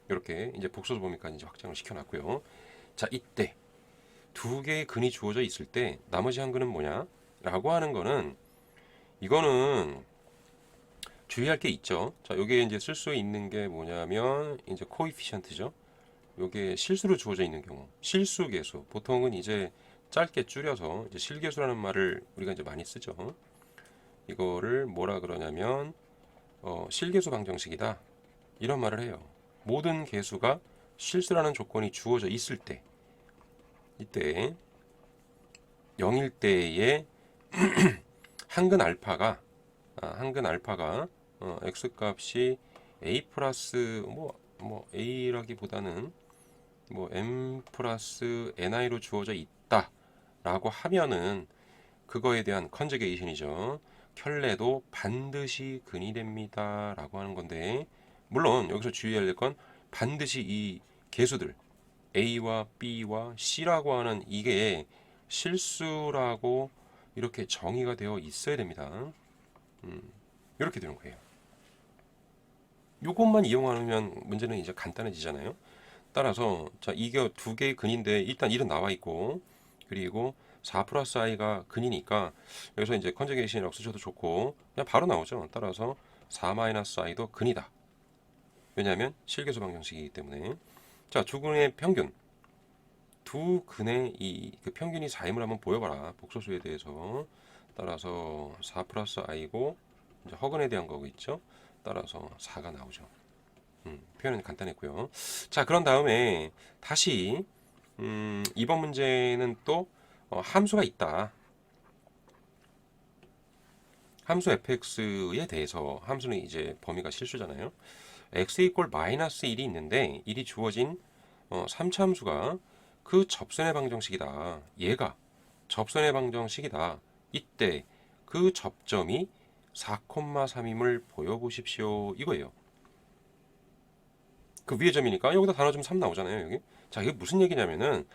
이렇게 이제 복소수 범위까지 이제 확장을 시켜놨고요. 자, 이때 두 개의 근이 주어져 있을 때 나머지 한 근은 뭐냐? 라고 하는 거는 이거는 주의할 게 있죠. 자, 요게 이제 쓸 수 있는 게 뭐냐면 이제 코이피션트죠. 요게 실수로 주어져 있는 경우 실수 계수 보통은 이제 짧게 줄여서 이제 실계수라는 말을 우리가 이제 많이 쓰죠. 이거를 뭐라 그러냐면 실계수 방정식이다 이런 말을 해요. 모든 계수가 실수라는 조건이 주어져 있을 때 이때 0일 때에 한근 알파가 x 값이 a 플러스 뭐 a라기보다는 뭐 m 플러스 ni로 주어져 있다라고 하면은 그거에 대한 컨저게이션이죠. 켤레도 반드시 근이 됩니다라고 하는 건데 물론 여기서 주의해야 될 건 반드시 이 계수들 A와 B와 C라고 하는 이게 실수라고 이렇게 정의가 되어 있어야 됩니다. 이렇게 되는 거예요. 이것만 이용하면 문제는 이제 간단해지잖아요. 따라서 자 이게 두 개의 근인데 일단 1은 나와 있고 그리고 4 플러스 i가 근이니까 여기서 이제 컨저게이션이라고 쓰셔도 좋고 그냥 바로 나오죠. 따라서 4 마이너스 i도 근이다. 왜냐하면 실계수 방정식이기 때문에 자 두 근의 평균 두 근의 그 평균이 4임을 한번 보여봐라. 복소수에 대해서 따라서 4 플러스 i고 이제 허근에 대한 거고 있죠. 따라서 4가 나오죠. 표현은 간단했고요. 자, 그런 다음에 다시 이번 문제는 또 함수가 있다. 함수 fx에 대해서 함수는 이제 범위가 실수잖아요. x 이꼴 마이너스 1이 있는데 1이 주어진 3차 함수가 그 접선의 방정식이다. 얘가 접선의 방정식이다. 이때 그 접점이 4,3임을 보여보십시오. 이거예요. 그 위에 점이니까 여기다 단어점 3 나오잖아요. 여기. 자, 이게 무슨 얘기냐면은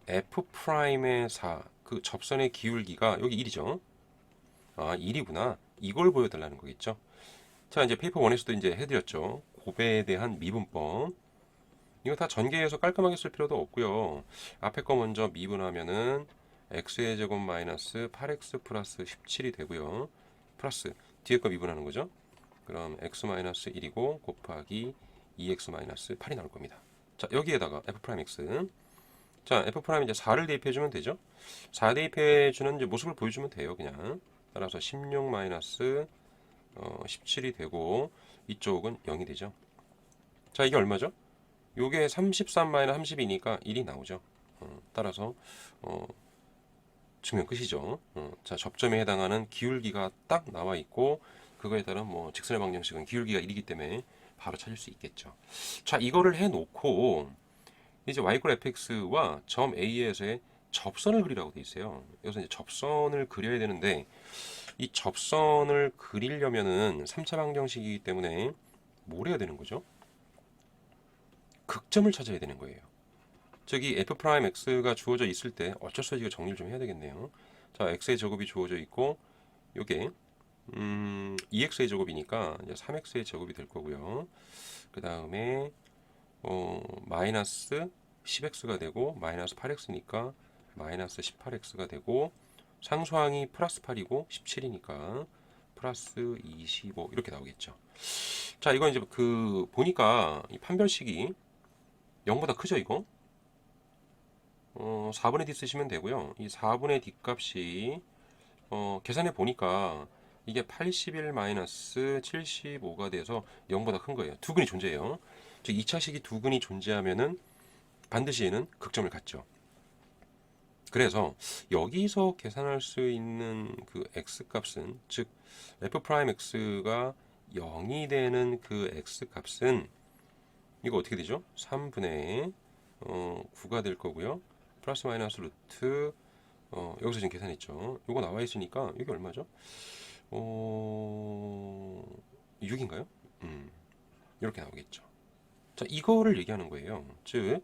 F'의 4, 그 접선의 기울기가 여기 1이죠. 1이구나. 이걸 보여달라는 거겠죠. 자, 이제 페이퍼 1에서도 이제 해드렸죠. 고배에 대한 미분법. 이거 다 전개해서 깔끔하게 쓸 필요도 없고요. 앞에 거 먼저 미분하면은 x의 제곱 마이너스 8x 플러스 17이 되고요. 플러스 뒤에 거 미분하는 거죠. 그럼 x 마이너스 1이고 곱하기 2x 마이너스 8이 나올 겁니다. 자, 여기에다가 f 프라임 x. 자, f 프라임 이제 4를 대입해 주면 되죠. 4 대입해 주는 이제 모습을 보여주면 돼요. 그냥 따라서 16 마이너스 17이 되고 이쪽은 0이 되죠. 자, 이게 얼마죠? 요게 33 마이너스 32니까 1이 나오죠. 따라서 증명 끝이죠. 자, 접점에 해당하는 기울기가 딱 나와 있고 그거에 따른 뭐 직선의 방정식은 기울기가 1이기 때문에 바로 찾을 수 있겠죠. 자, 이거를 해놓고 이제 y = fx와 점 A에서의 접선을 그리라고 돼 있어요. 여기서 이제 접선을 그려야 되는데 이 접선을 그리려면은 3차 방정식이기 때문에 뭘 해야 되는 거죠? 극점을 찾아야 되는 거예요. 저기 f 프라임 x가 주어져 있을 때 어쩔 수 없이 이거 정리를 좀 해야 되겠네요. 자, x의 제곱이 주어져 있고 요게 2x의 제곱이니까 이제 3x의 제곱이 될 거고요. 그 다음에 마이너스 10x가 되고 마이너스 8x니까 마이너스 18x가 되고 상수항이 플러스 8이고 17이니까 플러스 25 이렇게 나오겠죠. 자, 이건 이제 그 보니까 이 판별식이 0보다 크죠, 이거? 4분의 d 쓰시면 되고요. 이 4분의 d 값이 계산해 보니까 이게 81 마이너스 75가 돼서 0보다 큰 거예요. 두 근이 존재해요. 즉 2차식이 두 근이 존재하면은 반드시 얘는 극점을 갖죠. 그래서 여기서 계산할 수 있는 그 x 값은 즉 f 프라임 x가 0이 되는 그 x 값은 이거 어떻게 되죠? 3분의 9가 될 거고요. 플러스 마이너스 루트 여기서 지금 계산했죠. 이거 나와 있으니까 이게 얼마죠? 6인가요? 이렇게 나오겠죠. 자, 이거를 얘기하는 거예요. 즉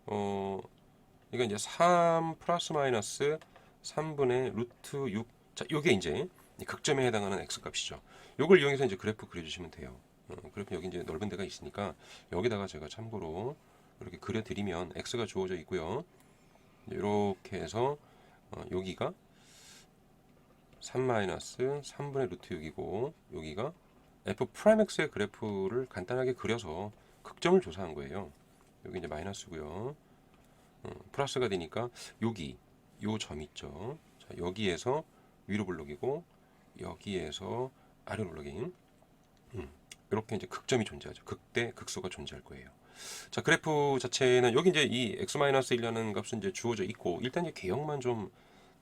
이거 이제 3 플러스 마이너스 3분의 루트 6. 자, 요게 이제 극점에 해당하는 x 값이죠. 요걸 이용해서 이제 그래프 그려주시면 돼요. 그래프 여기 이제 넓은 데가 있으니까 여기다가 제가 참고로 이렇게 그려드리면 x가 주어져 있고요. 이렇게 해서 여기가 3 마이너스 3분의 루트 6이고 여기가 f 프라임 x의 그래프를 간단하게 그려서 극점을 조사한 거예요. 여기 이제 마이너스고요. 플러스가 되니까 여기 요 점 있죠. 자, 여기에서 위로 블록이고 여기에서 아래로 블록인 이렇게 이제 극점이 존재하죠. 극대 극소가 존재할 거예요. 자, 그래프 자체는 여기 이제 이 x-1이라는 값은 이제 주어져 있고 일단 이제 개형만 좀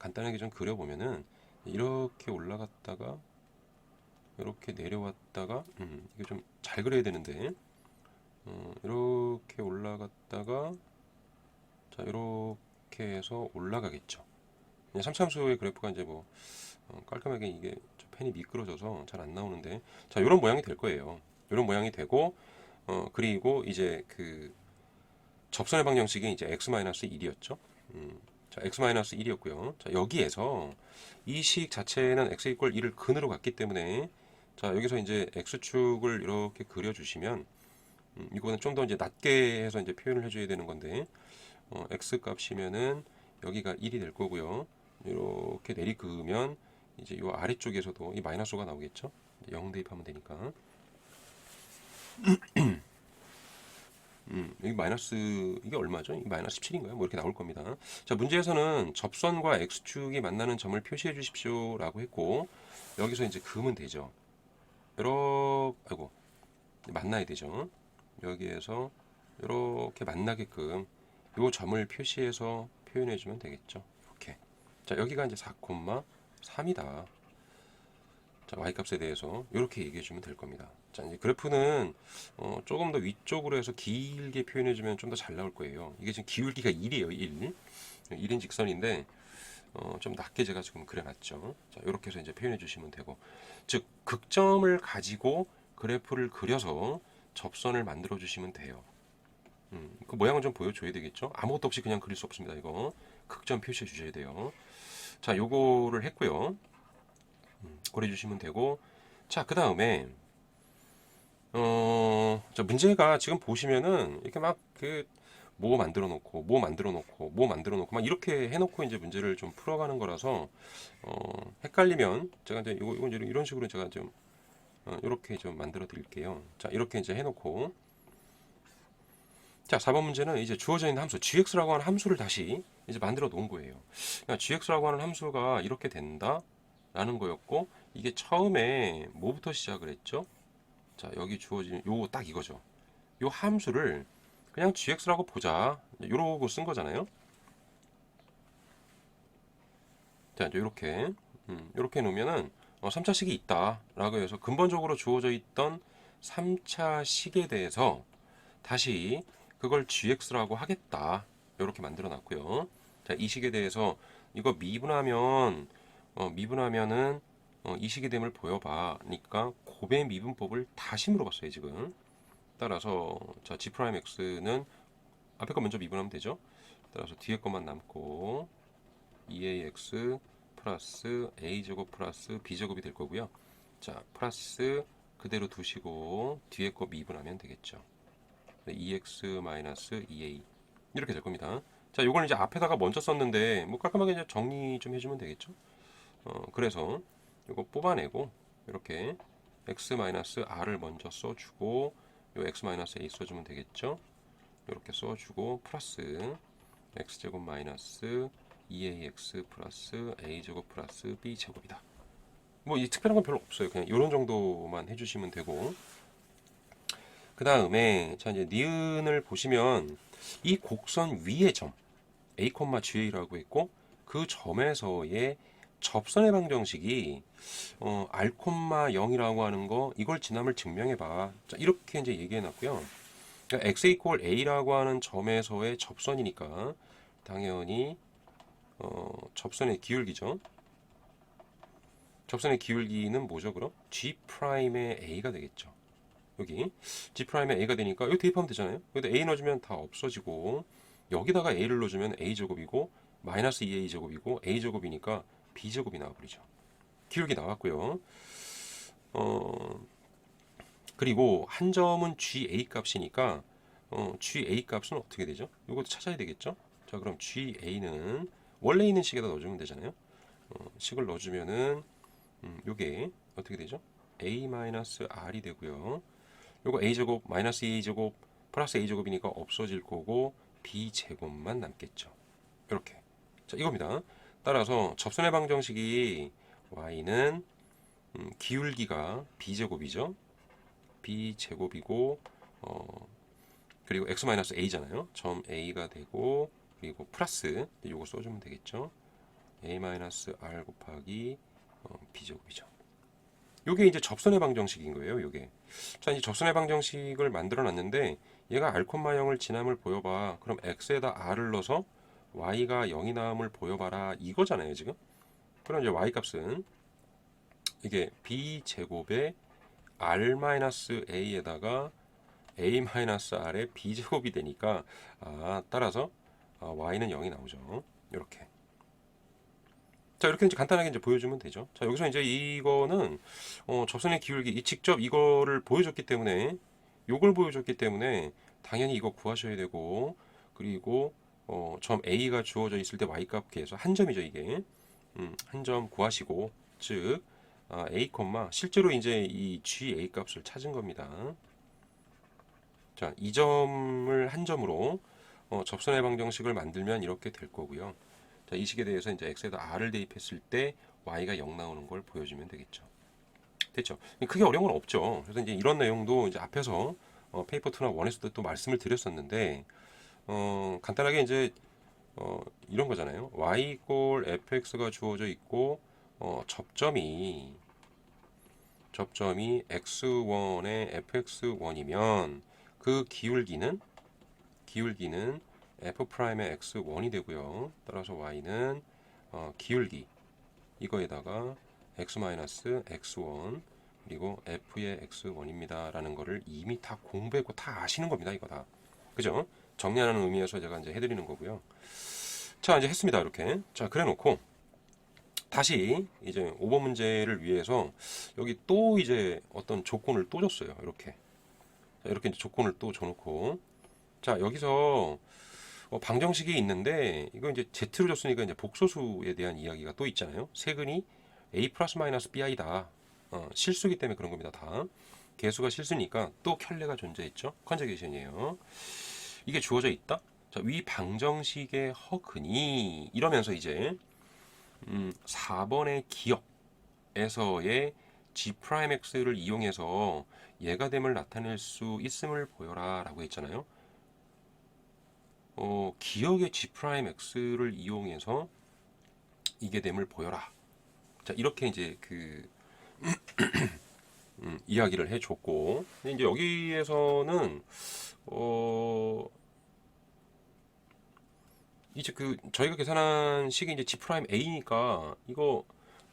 간단하게 좀 그려보면은 이렇게 올라갔다가 이렇게 내려왔다가 이게 좀 잘 그려야 되는데 이렇게 올라갔다가 자, 이렇게 해서 올라가겠죠. 3참수의 그래프가 이제 뭐 깔끔하게 이게 펜이 미끄러져서 잘 안 나오는데 자, 이런 모양이 될 거예요. 이런 모양이 되고 그리고 이제 그 접선의 방정식이 이제 x-1이었죠. 자, x-1이었고요. 자, 여기에서 이 식 자체는 x = 1을 근으로 갔기 때문에 자, 여기서 이제 x축을 이렇게 그려주시면 이거는 좀 더 이제 낮게 해서 이제 표현을 해줘야 되는 건데 x 값이면은 여기가 1이 될 거고요. 이렇게 내리그으면 이제 이 아래쪽에서도 이 마이너스가 나오겠죠. 0 대입하면 되니까. 여기 마이너스 이게 얼마죠? 이 마이너스 17인가요? 뭐 이렇게 나올 겁니다. 자, 문제에서는 접선과 x축이 만나는 점을 표시해 주십시오라고 했고 여기서 이제 그으면 되죠. 이렇게 아이고 만나야 되죠. 여기에서 이렇게 만나게끔 요 점을 표시해서 표현해 주면 되겠죠. 이렇게. 자, 여기가 이제 4,3이다. 자, y값에 대해서 이렇게 얘기해 주면 될 겁니다. 자, 이제 그래프는 조금 더 위쪽으로 해서 길게 표현해 주면 좀 더 잘 나올 거예요. 이게 지금 기울기가 1이에요. 1. 1인 직선인데 좀 낮게 제가 지금 그려놨죠. 자, 이렇게 해서 이제 표현해 주시면 되고, 즉 극점을 가지고 그래프를 그려서 접선을 만들어 주시면 돼요. 그 모양은 좀 보여줘야 되겠죠. 아무것도 없이 그냥 그릴 수 없습니다. 이거 극점 표시해 주셔야 돼요. 자, 요거를 했고요. 그려주시면 되고, 자, 그 다음에 자, 문제가 지금 보시면은 이렇게 막 뭐 만들어 놓고 뭐 만들어 놓고 뭐 만들어 놓고 막 이렇게 해 놓고 이제 문제를 좀 풀어가는 거라서 헷갈리면 제가 이제 이거 이제 이런 식으로 제가 좀 이렇게 좀 만들어 드릴게요. 자, 이렇게 이제 해 놓고 자, 4번 문제는 이제 주어져 있는 함수 gx라고 하는 함수를 다시 이제 만들어 놓은 거예요. 그러니까 gx라고 하는 함수가 이렇게 된다 라는 거였고 이게 처음에 뭐부터 시작을 했죠? 자, 여기 주어진 요 딱 이거죠. 요 함수를 그냥 gx라고 보자. 요러고 쓴 거잖아요. 자, 이제 요렇게 요렇게 놓으면은 3차 식이 있다라고 해서 근본적으로 주어져 있던 3차 식에 대해서 다시 그걸 gx라고 하겠다. 이렇게 만들어 놨고요. 자, 이 식에 대해서 이거 미분하면은 이 식의 됨을 보여봐니까 곱의 미분법을 다시 물어봤어요, 지금. 따라서 자, g'x는 앞에 거 먼저 미분하면 되죠. 따라서 뒤에 것만 남고 2ax 플러스 a제곱 플러스 b제곱이 될 거고요. 자, 플러스 그대로 두시고 뒤에 거 미분하면 되겠죠. 2x-2a 이렇게 될 겁니다. 자, 요걸 이제 앞에다가 먼저 썼는데 뭐 깔끔하게 이제 정리 좀 해주면 되겠죠. 그래서 이거 뽑아내고 이렇게 x-r을 먼저 써주고 요 x-a 써주면 되겠죠. 이렇게 써주고 플러스 x제곱 마이너스 2ax 플러스 a제곱 플러스 b제곱이다. 뭐 이 특별한 건 별로 없어요. 그냥 이런 정도만 해주시면 되고 그 다음에 자 이제 니은을 보시면 이 곡선 위의 점 a, g라고 했고 그 점에서의 접선의 방정식이 r, 0이라고 하는 거 이걸 지남을 증명해봐. 자, 이렇게 이제 얘기해놨고요. 그러니까 x 이퀄 a라고 하는 점에서의 접선이니까 당연히 접선의 기울기죠. 접선의 기울기는 뭐죠? 그럼 G'의 A가 되겠죠. 여기 G'의 A가 되니까 여기 대입하면 되잖아요. 여기다 A 넣어주면 다 없어지고 여기다가 A를 넣어주면 A제곱이고 마이너스 2A제곱이고 A제곱이니까 B제곱이 나와버리죠. 기울기 나왔고요. 그리고 한 점은 GA 값이니까 GA 값은 어떻게 되죠? 이것도 찾아야 되겠죠? 자, 그럼 GA는 원래 있는 식에다 넣어주면 되잖아요. 식을 넣어주면은 요게 어떻게 되죠? A-R이 되고요. 요거 A제곱 마이너스 A제곱 플러스 A제곱이니까 없어질 거고 B제곱만 남겠죠. 이렇게. 자, 이겁니다. 따라서 접선의 방정식이 Y는 기울기가 B제곱이죠. B제곱이고 그리고 X-A잖아요. 점 A가 되고 그리고 플러스 요거 써주면 되겠죠. A-R 곱하기 B제곱이죠. 요게 이제 접선의 방정식인 거예요. 요게. 자, 이제 접선의 방정식을 만들어 놨는데 얘가 R, 0을 지남을 보여봐. 그럼 X에다 R을 넣어서 Y가 0이 나옴을 보여봐라. 이거잖아요, 지금. 그럼 이제 Y 값은 이게 B제곱에 R-A에다가 A-R의 B제곱이 되니까 따라서 Y는 0이 나오죠. 이렇게. 자, 이렇게 이제 간단하게 이제 보여주면 되죠. 자, 여기서 이제 이거는 접선의 기울기 직접 이거를 보여줬기 때문에 요걸 보여줬기 때문에 당연히 이거 구하셔야 되고 그리고 점 A가 주어져 있을 때 Y 값 계에서 한 점이죠, 이게. 한 점 구하시고 즉 A, 실제로 이제 이 GA 값을 찾은 겁니다. 자, 이 점을 한 점으로 접선의 방정식을 만들면 이렇게 될 거고요. 자, 이 식에 대해서 이제 x에다 r을 대입했을 때 y가 0 나오는 걸 보여주면 되겠죠. 됐죠? 크게 어려운 건 없죠. 그래서 이제 이런 내용도 이제 앞에서 페이퍼 2나 1에서도 또 말씀을 드렸었는데 간단하게 이제 이런 거잖아요. y 이꼴 fx가 주어져 있고 접점이 x1에 fx1이면 그 기울기는 f'의 x1이 되고요. 따라서 y는 기울기 이거에다가 x-x1 그리고 f의 x1입니다. 라는 거를 이미 다 공부했고 다 아시는 겁니다. 이거 다. 그죠? 정리하는 의미에서 제가 이제 해드리는 거고요. 자, 이제 했습니다. 이렇게. 자, 그래 놓고 다시 이제 5번 문제를 위해서 여기 또 이제 어떤 조건을 또 줬어요. 이렇게. 자, 이렇게 이제 조건을 또 줘놓고, 자, 여기서 방정식이 있는데, 이거 이제 Z로 줬으니까 이제 복소수에 대한 이야기가 또 있잖아요. 세근이 A 플러스 마이너스 BI다. 실수기 때문에 그런 겁니다, 다. 개수가 실수니까 또 켤레가 존재했죠. 컨저게이션이에요. 이게 주어져 있다. 자, 위 방정식의 허근이 이러면서 이제 4번의 기억에서의 G'X를 이용해서 예가됨을 나타낼 수 있음을 보여라 라고 했잖아요. 기억의 G'X를 이용해서 이게됨을 보여라. 자, 이렇게 이제 이야기를 해줬고, 근데 이제 여기에서는 이제 저희가 계산한 식이 이제 G'A니까 이거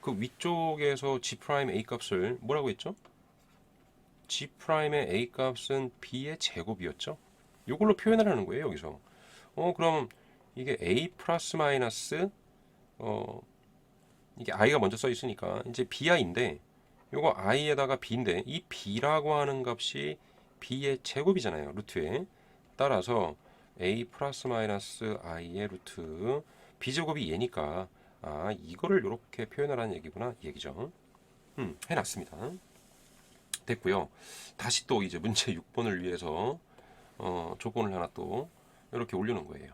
그 위쪽에서 G'A 값을 뭐라고 했죠? G'의 A 값은 B의 제곱이었죠? 이걸로 표현을 하는 거예요, 여기서. 그럼 이게 A 플러스 마이너스 이게 I가 먼저 써 있으니까 이제 BI인데 요거 I에다가 B인데 이 B라고 하는 값이 B의 제곱이잖아요, 루트에. 따라서 A 플러스 마이너스 I의 루트 B제곱이 얘니까 이거를 이렇게 표현하라는 얘기구나, 이 얘기죠. 해놨습니다. 됐고요. 다시 또 이제 문제 6번을 위해서 조건을 하나 또 이렇게 올려놓은 거예요.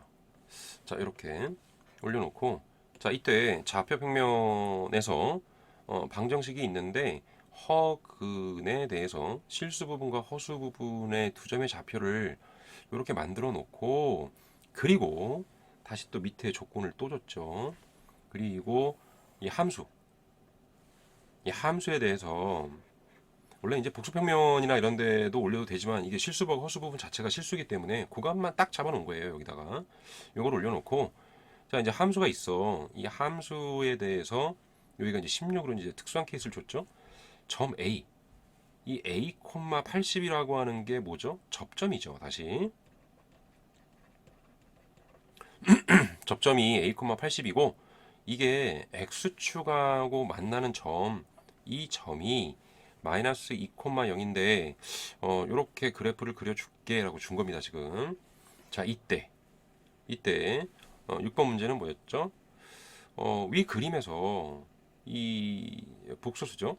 자, 이렇게 올려놓고, 자, 이때 좌표 평면에서 방정식이 있는데 허근에 대해서 실수 부분과 허수 부분의 두 점의 좌표를 이렇게 만들어 놓고, 그리고 다시 또 밑에 조건을 또 줬죠. 그리고 이 함수에 대해서 원래 이제 복수평면이나 이런 데도 올려도 되지만 이게 실수부분 허수 부분 자체가 실수이기 때문에 그것만 딱 잡아 놓은 거예요, 여기다가. 이걸 올려놓고, 자, 이제 함수가 있어. 이 함수에 대해서 여기가 이제 16으로 이제 특수한 케이스를 줬죠. 점 A. 이 A, 80이라고 하는 게 뭐죠? 접점이죠, 다시. 접점이 A, 80이고 이게 X축하고 만나는 점, 이 점이 마이너스 2,0인데 이렇게 그래프를 그려줄게 라고 준 겁니다, 지금. 자, 이때 6번 문제는 뭐였죠? 위 그림에서 이 복소수죠.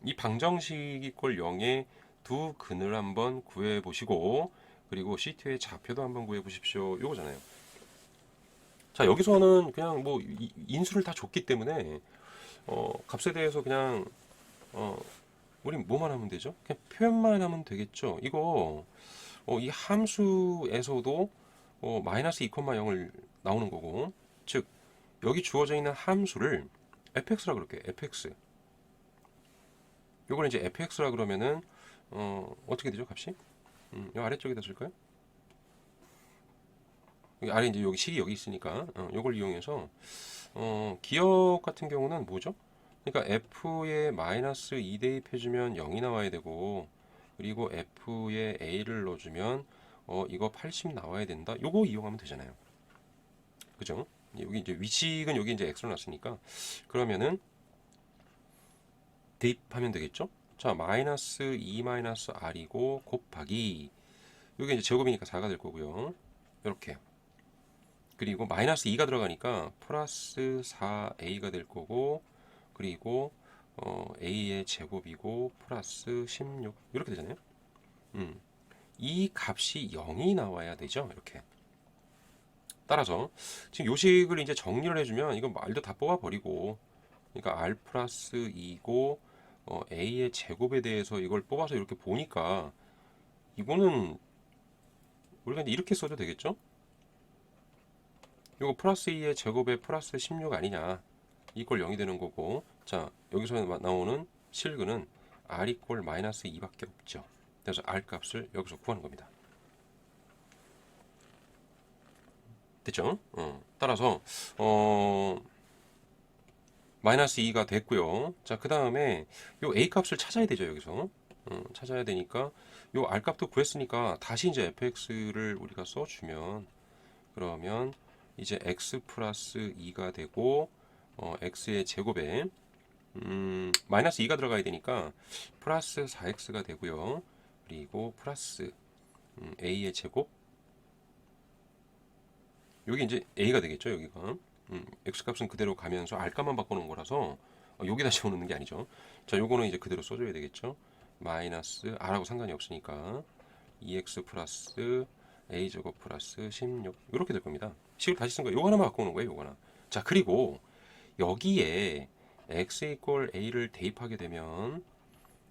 이 방정식이 꼴 0의 두 근을 한번 구해 보시고, 그리고 시트의 좌표도 한번 구해 보십시오, 요거잖아요. 자, 여기서는 그냥 뭐 인수를 다 줬기 때문에 값에 대해서 그냥 우리 뭐만 하면 되죠? 그냥 표현만 하면 되겠죠. 이거 이 함수에서도 마이너스 2,0을 나오는 거고, 즉 여기 주어져 있는 함수를 fx라 그럴게요. fx. 요걸 이제 fx라 그러면은 어떻게 되죠, 값이? 이 아래쪽에다 쓸까요? 여기 아래 이제 여기 식이 여기 있으니까 요걸 이용해서 기억 같은 경우는 뭐죠? 그러니까 f에 마이너스 2 대입해주면 0이 나와야 되고, 그리고 f에 a를 넣어주면 이거 80 나와야 된다. 요거 이용하면 되잖아요. 그죠? 여기 이제 위식은 여기 이제 x로 놨으니까 그러면은 대입하면 되겠죠? 자, 마이너스 2 마이너스 r이고 곱하기 여기 이제 제곱이니까 4가 될 거고요. 이렇게. 그리고 마이너스 2가 들어가니까 플러스 4a가 될 거고, 그리고 a의 제곱이고 플러스 16 이렇게 되잖아요. 이 값이 0이 나와야 되죠, 이렇게. 따라서 지금 요식을 이제 정리를 해주면 이건 말도 다 뽑아버리고, 그러니까 r 플러스 2고 a의 제곱에 대해서 이걸 뽑아서 이렇게 보니까 이거는 우리가 이제 이렇게 써도 되겠죠? 이거 플러스 2의 제곱에 플러스 16 아니냐, 이꼴 0이 되는 거고. 자, 여기서 나오는 실근은 r 이꼴 마이너스 2밖에 없죠. 그래서 r 값을 여기서 구하는 겁니다. 됐죠? 따라서 마이너스 2가 됐고요. 자, 그 다음에 요 a 값을 찾아야 되죠, 여기서. 찾아야 되니까 요 r 값도 구했으니까 다시 이제 fx를 우리가 써주면, 그러면 이제 x 플러스 2가 되고 x의 제곱에 마이너스 2가 들어가야 되니까 플러스 4x가 되고요. 그리고 플러스 a의 제곱, 여기 이제 a가 되겠죠. 여기가 x 값은 그대로 가면서 r 값만 바꿔놓은 거라서 여기다 집어넣는 게 아니죠. 자, 요거는 이제 그대로 써줘야 되겠죠. 마이너스 r하고 상관이 없으니까 2x 플러스 a 제곱 플러스 16 이렇게 될 겁니다. 식을 다시 쓴 거예요. 요거 하나만 바꿔놓은 거예요. 요거 하나. 자, 그리고 여기에 x 이퀄 a를 대입하게 되면,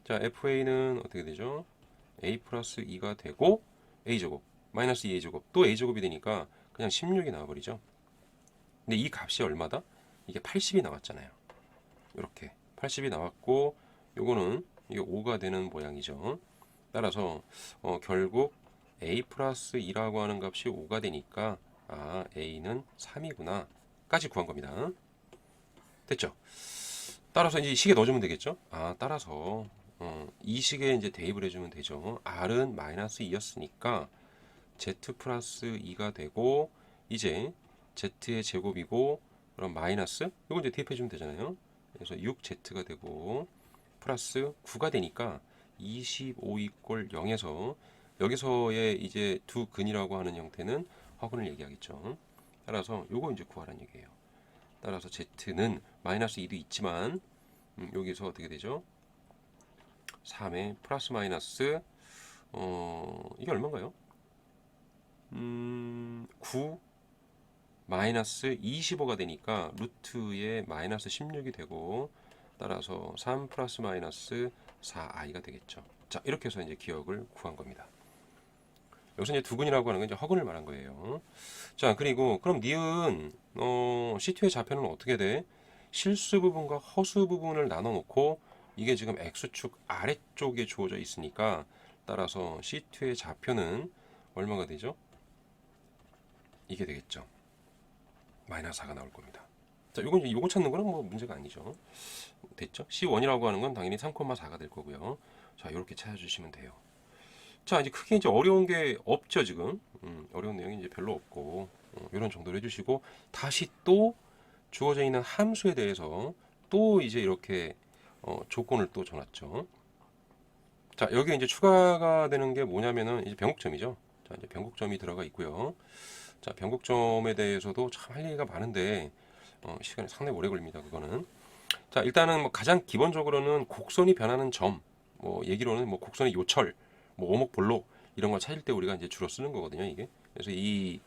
자, fa는 어떻게 되죠? a 플러스 2가 되고 a 제곱 마이너스 2a 제곱 또 a 제곱이 되니까 그냥 16이 나와버리죠. 근데 이 값이 얼마다? 이게 80이 나왔잖아요. 이렇게 80이 나왔고, 요거는 이게 5가 되는 모양이죠. 따라서 결국 a 플러스 2라고 하는 값이 5가 되니까 a는 3이구나 까지 구한 겁니다. 됐죠? 따라서 이제 식에 넣어주면 되겠죠? 따라서 이 식에 이제 대입을 해주면 되죠. r은 마이너스 2였으니까 z 플러스 2가 되고, 이제 z의 제곱이고, 그럼 마이너스 이거 이제 대입해주면 되잖아요. 그래서 6z가 되고 플러스 9가 되니까 25 이꼴 0에서, 여기서의 이제 두 근이라고 하는 형태는 화근을 얘기하겠죠. 따라서 요거 이제 구하라는 얘기예요. 따라서 z는 마이너스 2도 있지만 여기서 어떻게 되죠? 3에 플러스 마이너스 이게 얼마인가요? 9 마이너스 25가 되니까 루트에 마이너스 16이 되고, 따라서 3 플러스 마이너스 4i가 되겠죠. 자, 이렇게 해서 이제 기억을 구한 겁니다. 여기서 이제 두근이라고 하는 건 이제 허근을 말한 거예요. 자, 그리고 그럼 니은 C2의 좌표는 어떻게 돼? 실수 부분과 허수 부분을 나눠 놓고 이게 지금 x축 아래쪽에 주어져 있으니까, 따라서 C2의 좌표는 얼마가 되죠? 이게 되겠죠. 마이너스 4가 나올 겁니다. 자, 요거 찾는 거는 뭐 문제가 아니죠. 됐죠? C1이라고 하는 건 당연히 3,4가 될 거고요. 자, 이렇게 찾아주시면 돼요. 자, 이제 크게 이제 어려운 게 없죠, 지금. 어려운 내용이 이제 별로 없고, 이런 정도로 해주시고, 다시 또 주어져 있는 함수에 대해서 또 이제 이렇게 조건을 또 줘놨죠. 자, 여기 이제 추가가 되는 게 뭐냐면은 이제 변곡점이죠. 자, 이제 변곡점이 들어가 있고요. 자, 변곡점에 대해서도 참 할 얘기가 많은데 시간이 상당히 오래 걸립니다. 그거는. 자, 일단은 뭐 가장 기본적으로는 곡선이 변하는 점, 뭐 얘기로는 뭐 곡선의 요철, 뭐 오목 볼록 이런 걸 찾을 때 우리가 이제 주로 쓰는 거거든요, 이게. 그래서 이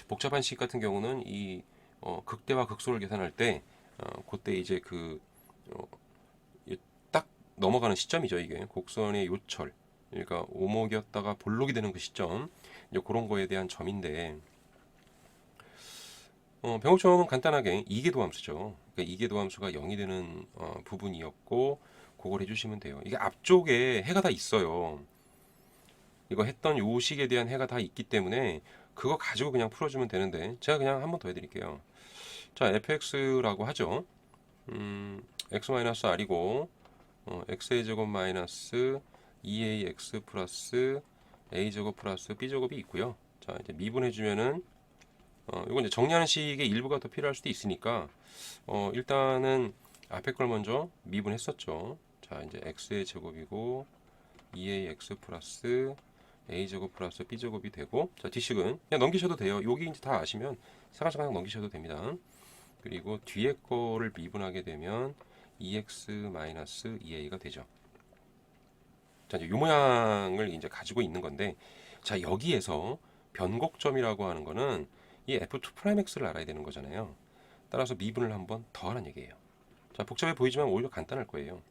복잡한 식 같은 경우는 이 극대와 극소를 계산할 때 그때 이제 딱 넘어가는 시점이죠, 이게. 곡선의 요철. 그러니까 오목이었다가 볼록이 되는 그 시점. 이제 그런 거에 대한 점인데, 변곡점은 간단하게 이계도 함수죠. 그러니까 이계도 함수가 0이 되는 부분이었고, 그걸 해주시면 돼요. 이게 앞쪽에 해가 다 있어요. 이거 했던 요 식에 대한 해가 다 있기 때문에 그거 가지고 그냥 풀어주면 되는데, 제가 그냥 한 번 더 해드릴게요. 자, fx라고 하죠. x-r이고 x의 제곱 마이너스 2ax 플러스 a제곱 플러스 b제곱이 있고요. 자, 이제 미분해주면은 이건 이제 정리하는 식의 일부가 더 필요할 수도 있으니까 일단은 앞에 걸 먼저 미분했었죠. 자, 이제 x의 제곱이고 2ax 플러스 a제곱 플러스 b제곱이 되고, 자, 뒷식은 그냥 넘기셔도 돼요. 여기 이제 다 아시면 사각사각 넘기셔도 됩니다. 그리고 뒤에 거를 미분하게 되면 2x 마이너스 2a가 되죠. 자, 이제 이 모양을 이제 가지고 있는 건데, 자, 여기에서 변곡점이라고 하는 거는 이 f2'x를 알아야 되는 거잖아요. 따라서 미분을 한번 더 하는 얘기예요. 자, 복잡해 보이지만 오히려 간단할 거예요.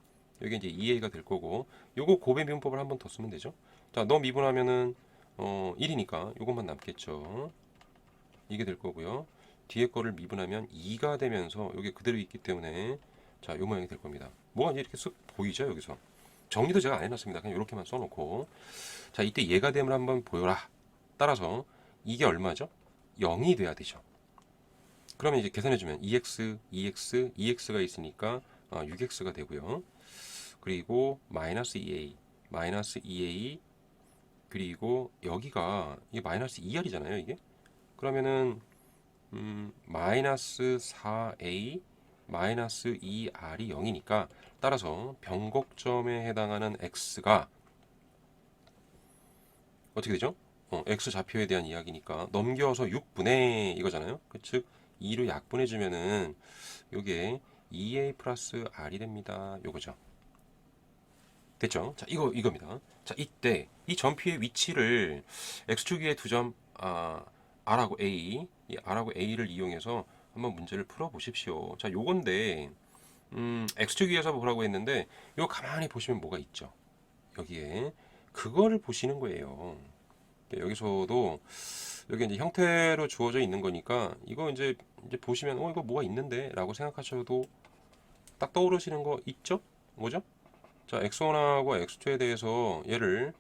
여기 이제 2a가 될 거고, 요거 곱의 미분법을 한번 더 쓰면 되죠. 자, 너 미분하면은 1이니까 요것만 남겠죠. 이게 될 거고요. 뒤에 거를 미분하면 2가 되면서 이게 그대로 있기 때문에, 자, 요 모양이 될 겁니다. 뭐가 이제 이렇게 쓱 보이죠, 여기서. 정리도 제가 안 해놨습니다. 그냥 이렇게만 써놓고, 자, 이때 얘가 됨을 한번 보여라. 따라서 이게 얼마죠? 0이 돼야 되죠. 그러면 이제 계산해주면 2x, 2x, 2x가 있으니까 6x가 되고요. 그리고 마이너스 2a, 마이너스 2a, 그리고 여기가 이게 마이너스 2r이잖아요, 이게. 그러면은 마이너스 4a, 마이너스 2r이 0이니까, 따라서 변곡점에 해당하는 x가 어떻게 되죠? x 좌표에 대한 이야기니까 넘겨서 6분의 이거잖아요. 즉 2로 약분해주면은 요게 2a 플러스 r이 됩니다. 요거죠. 됐죠? 자, 이겁니다. 자, 이때 이 점피의 위치를 x축 위에 두 점, r하고 a, 이 r하고 a를 이용해서 한번 문제를 풀어 보십시오. 자, 요건데, x축 위에서 보라고 했는데, 요 가만히 보시면 뭐가 있죠? 여기에. 그거를 보시는 거예요. 여기서도, 여기 이제 형태로 주어져 있는 거니까, 이거 이제 보시면, 이거 뭐가 있는데? 라고 생각하셔도 딱 떠오르시는 거 있죠? 뭐죠? 자, x1하고 x2에 대해서 얘를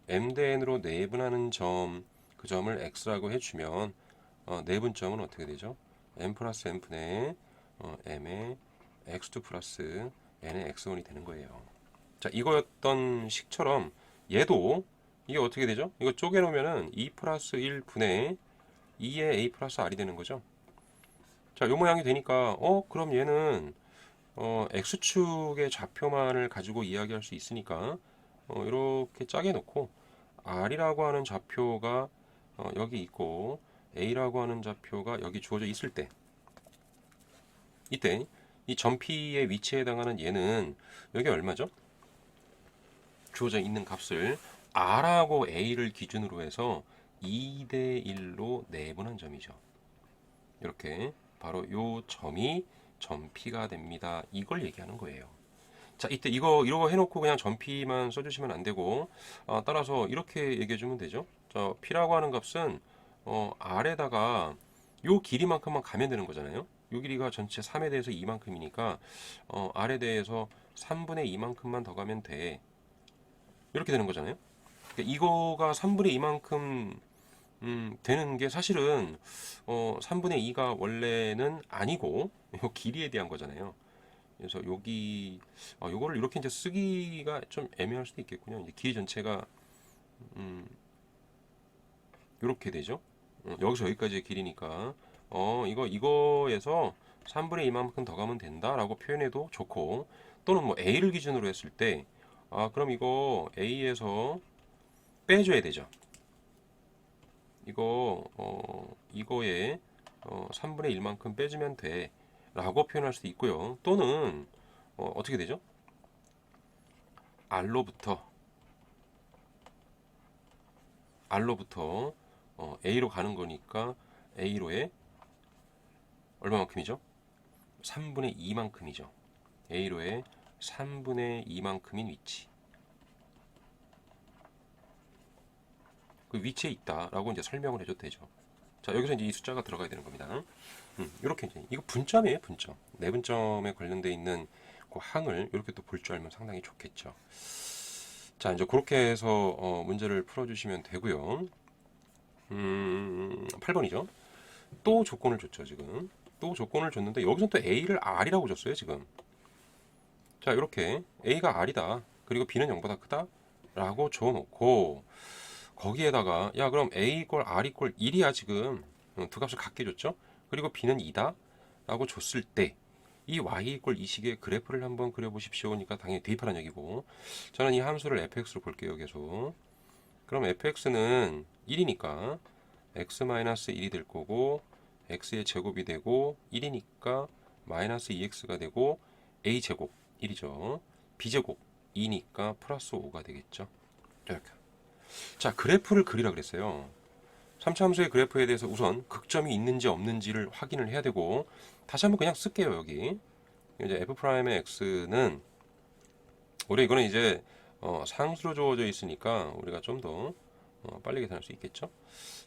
m 대 n으로 내분하는 점, 그 점을 x라고 해주면 내분점은 어떻게 되죠? m 플러스 n분의 m의 x2 플러스 n의 x1이 되는 거예요. 자, 이거였던 식처럼 얘도 이게 어떻게 되죠? 이거 쪼개놓으면은 2 플러스 1분의 2의 a 플러스 r이 되는 거죠. 자, 요 모양이 되니까 그럼 얘는 x축의 좌표만을 가지고 이야기할 수 있으니까 이렇게 짜게 놓고 r이라고 하는 좌표가 여기 있고 a라고 하는 좌표가 여기 주어져 있을 때 이때 이 점피의 위치에 해당하는 얘는 여기 얼마죠? 주어져 있는 값을 r하고 a를 기준으로 해서 2대 1로 내분한 점이죠. 이렇게 바로 요 점이 점피가 됩니다. 이걸 얘기하는 거예요. 자, 이때 이거 해놓고 그냥 점피만 써주시면 안 되고, 따라서 이렇게 얘기해주면 되죠. 자, p라고 하는 값은 r에다가 요 길이만큼만 가면 되는 거잖아요. 요 길이가 전체 3에 대해서 2만큼이니까 r에 대해서 3분의 2만큼만 더 가면 돼. 이렇게 되는 거잖아요. 그러니까 이거가 3분의 2만큼 되는 게 사실은 3분의 2가 원래는 아니고 요 길이에 대한 거잖아요. 그래서 여기 요거를 이렇게 이제 쓰기가 좀 애매할 수도 있겠군요. 이제 길이 전체가 이렇게 되죠. 여기서 여기까지의 길이니까 이거에서 3분의 2만큼 더 가면 된다라고 표현해도 좋고 또는 뭐 a를 기준으로 했을 때 그럼 이거 a에서 빼줘야 되죠. 이거에 3분의 1만큼 빼주면 돼 라고 표현할 수도 있고요. 또는 어떻게 되죠? r로부터 a로 가는 거니까 a로의 얼마만큼이죠? 3분의 2만큼이죠. a로의 3분의 2만큼인 위치. 그 위치에 있다라고 이제 설명을 해줘도 되죠. 자, 여기서 이제 이 숫자가 들어가야 되는 겁니다. 이렇게 이제 이거 분점이에요, 분점. 내분점에 관련돼 있는 그 항을 이렇게 또 볼 줄 알면 상당히 좋겠죠. 자, 이제 그렇게 해서 문제를 풀어주시면 되고요. 8번이죠. 또 조건을 줬죠, 지금. 또 조건을 줬는데 여기서 또 A를 R이라고 줬어요, 지금. 자, 이렇게 A가 R이다. 그리고 B는 0보다 크다. 라고 줘놓고 거기에다가 야, 그럼 A 이꼴 R 이꼴 1이야, 지금. 두 값을 같게 줬죠. 그리고 B는 2다. 라고 줬을 때 이 y 이꼴 이 식의 그래프를 한번 그려보십시오. 그러니까 당연히 대입하라는 얘기고 저는 이 함수를 fx로 볼게요. 계속. 그럼 fx는 1이니까 x-1이 될 거고 x의 제곱이 되고 1이니까 마이너스 2x가 되고 a제곱 1이죠. b제곱 2니까 플러스 5가 되겠죠. 이렇게. 자, 그래프를 그리라 그랬어요. 3차 함수의 그래프에 대해서 우선 극점이 있는지 없는지를 확인을 해야 되고 다시 한번 그냥 쓸게요. 여기 이제 f'의 x는 우리 이거는 이제 상수로 주어져 있으니까 우리가 좀 더 빨리 계산할 수 있겠죠.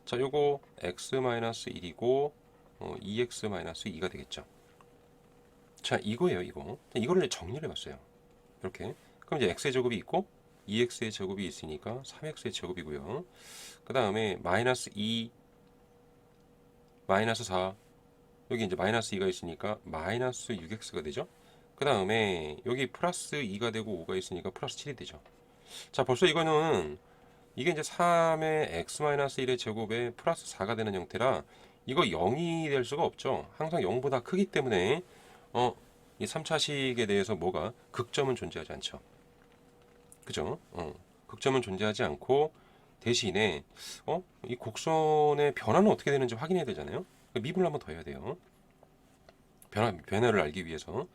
자, 요거 x-1이고 2x-2가 되겠죠. 자, 이거예요. 이거를 이제 정리를 해봤어요. 이렇게. 그럼 이제 x의 제곱이 있고 2x의 제곱이 있으니까 3x의 제곱이고요. 그 다음에 마이너스 2, 마이너스 4, 여기 이제 마이너스 2가 있으니까 마이너스 6x가 되죠. 그 다음에 여기 플러스 2가 되고 5가 있으니까 플러스 7이 되죠. 자, 벌써 이거는 이게 이제 3의 x-1의 제곱에 플러스 4가 되는 형태라 이거 0이 될 수가 없죠. 항상 0보다 크기 때문에 이 3차식에 대해서 뭐가 극점은 존재하지 않죠. 그죠? 극점은 존재하지 않고 대신에 이 곡선의 변화는 어떻게 되는지 확인해야 되잖아요. 그러니까 미분을 한번 더 해야 돼요. 변화를 알기 위해서.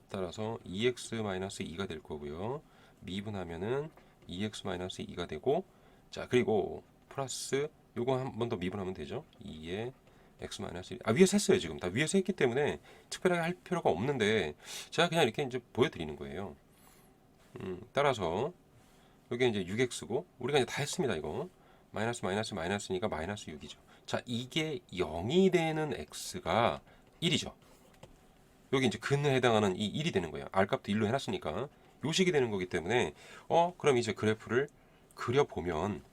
따라서 2x-2가 될 거고요. 미분하면은 2x-2가 되고, 자, 그리고 플러스 요거 한 번 더 미분하면 되죠. 2에 x-1. 위에서 했어요. 지금 다 위에서 했기 때문에 특별하게 할 필요가 없는데 제가 그냥 이렇게 이제 보여드리는 거예요. 따라서 여기 이제 6x고 우리가 이제 다 했습니다. 이거 마이너스니까 마이너스 6이죠. 자, 이게 0이 되는 x가 1이죠. 여기 이제 근에 해당하는 이 1이 되는 거예요. r 값도 1로 해놨으니까 요식이 되는 거기 때문에 그럼 이제 그래프를 그려보면,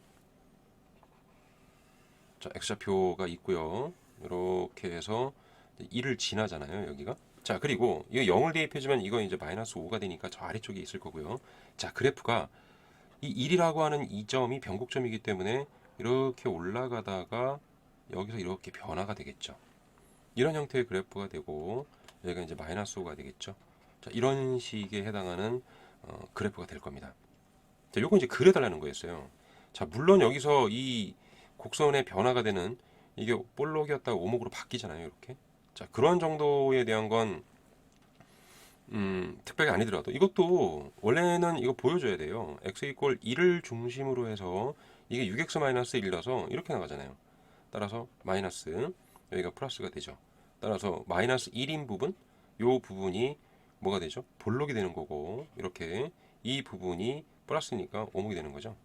자, x좌표가 있고요. 이렇게 해서 1을 지나잖아요. 여기가. 자, 그리고 이거 0을 대입해주면 이거 이제 마이너스 5가 되니까 저 아래쪽에 있을 거고요. 자, 그래프가 이 1이라고 하는 이 점이 변곡점이기 때문에 이렇게 올라가다가 여기서 이렇게 변화가 되겠죠. 이런 형태의 그래프가 되고 여기가 이제 마이너스 5가 되겠죠. 자, 이런 식에 해당하는 그래프가 될 겁니다. 자, 요거 이제 그려달라는 거였어요. 자, 물론 여기서 이 곡선의 변화가 되는 이게 볼록이었다가 오목으로 바뀌잖아요. 이렇게. 자, 그런 정도에 대한 건 특별히 아니더라도 이것도 원래는 이거 보여줘야 돼요. x 이퀄 1을 중심으로 해서 이게 6x-1이라서 이렇게 나가잖아요. 따라서 마이너스, 여기가 플러스가 되죠. 따라서 마이너스 1인 부분, 요 부분이 뭐가 되죠? 볼록이 되는 거고, 이렇게 이 부분이 플러스니까 오목이 되는 거죠.